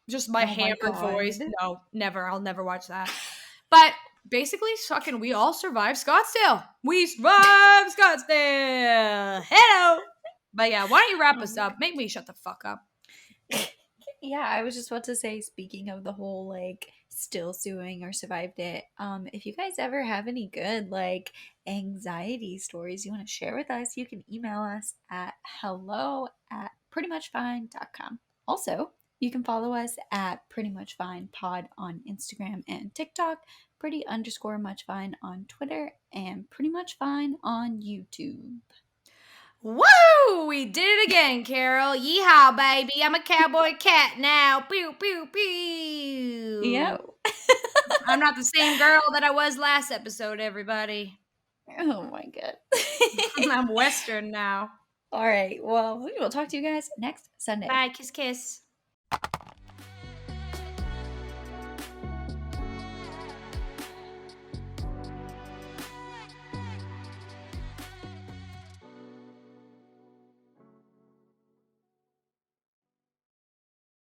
Just my Oh my hammered voice. god. No, never. I'll never watch that. But basically, fucking, we all survived Scottsdale. We survived Scottsdale. Hello. But yeah, why don't you wrap Oh us my up? Make me shut the fuck up. Yeah, I was just about to say, speaking of the whole like still suing or survived it, if you guys ever have any good like anxiety stories you want to share with us, you can email us at hello@prettymuchfine.com. Also, you can follow us at Pretty Much Fine Pod on Instagram and TikTok, pretty_much fine on Twitter, and Pretty Much Fine on YouTube. Woo! We did it again, Carol. Yeehaw, baby. I'm a cowboy cat now. Pew, pew, pew. Yo. I'm not the same girl that I was last episode, everybody. Oh my god. I'm Western now. All right. Well, we will talk to you guys next Sunday. Bye. Kiss, kiss.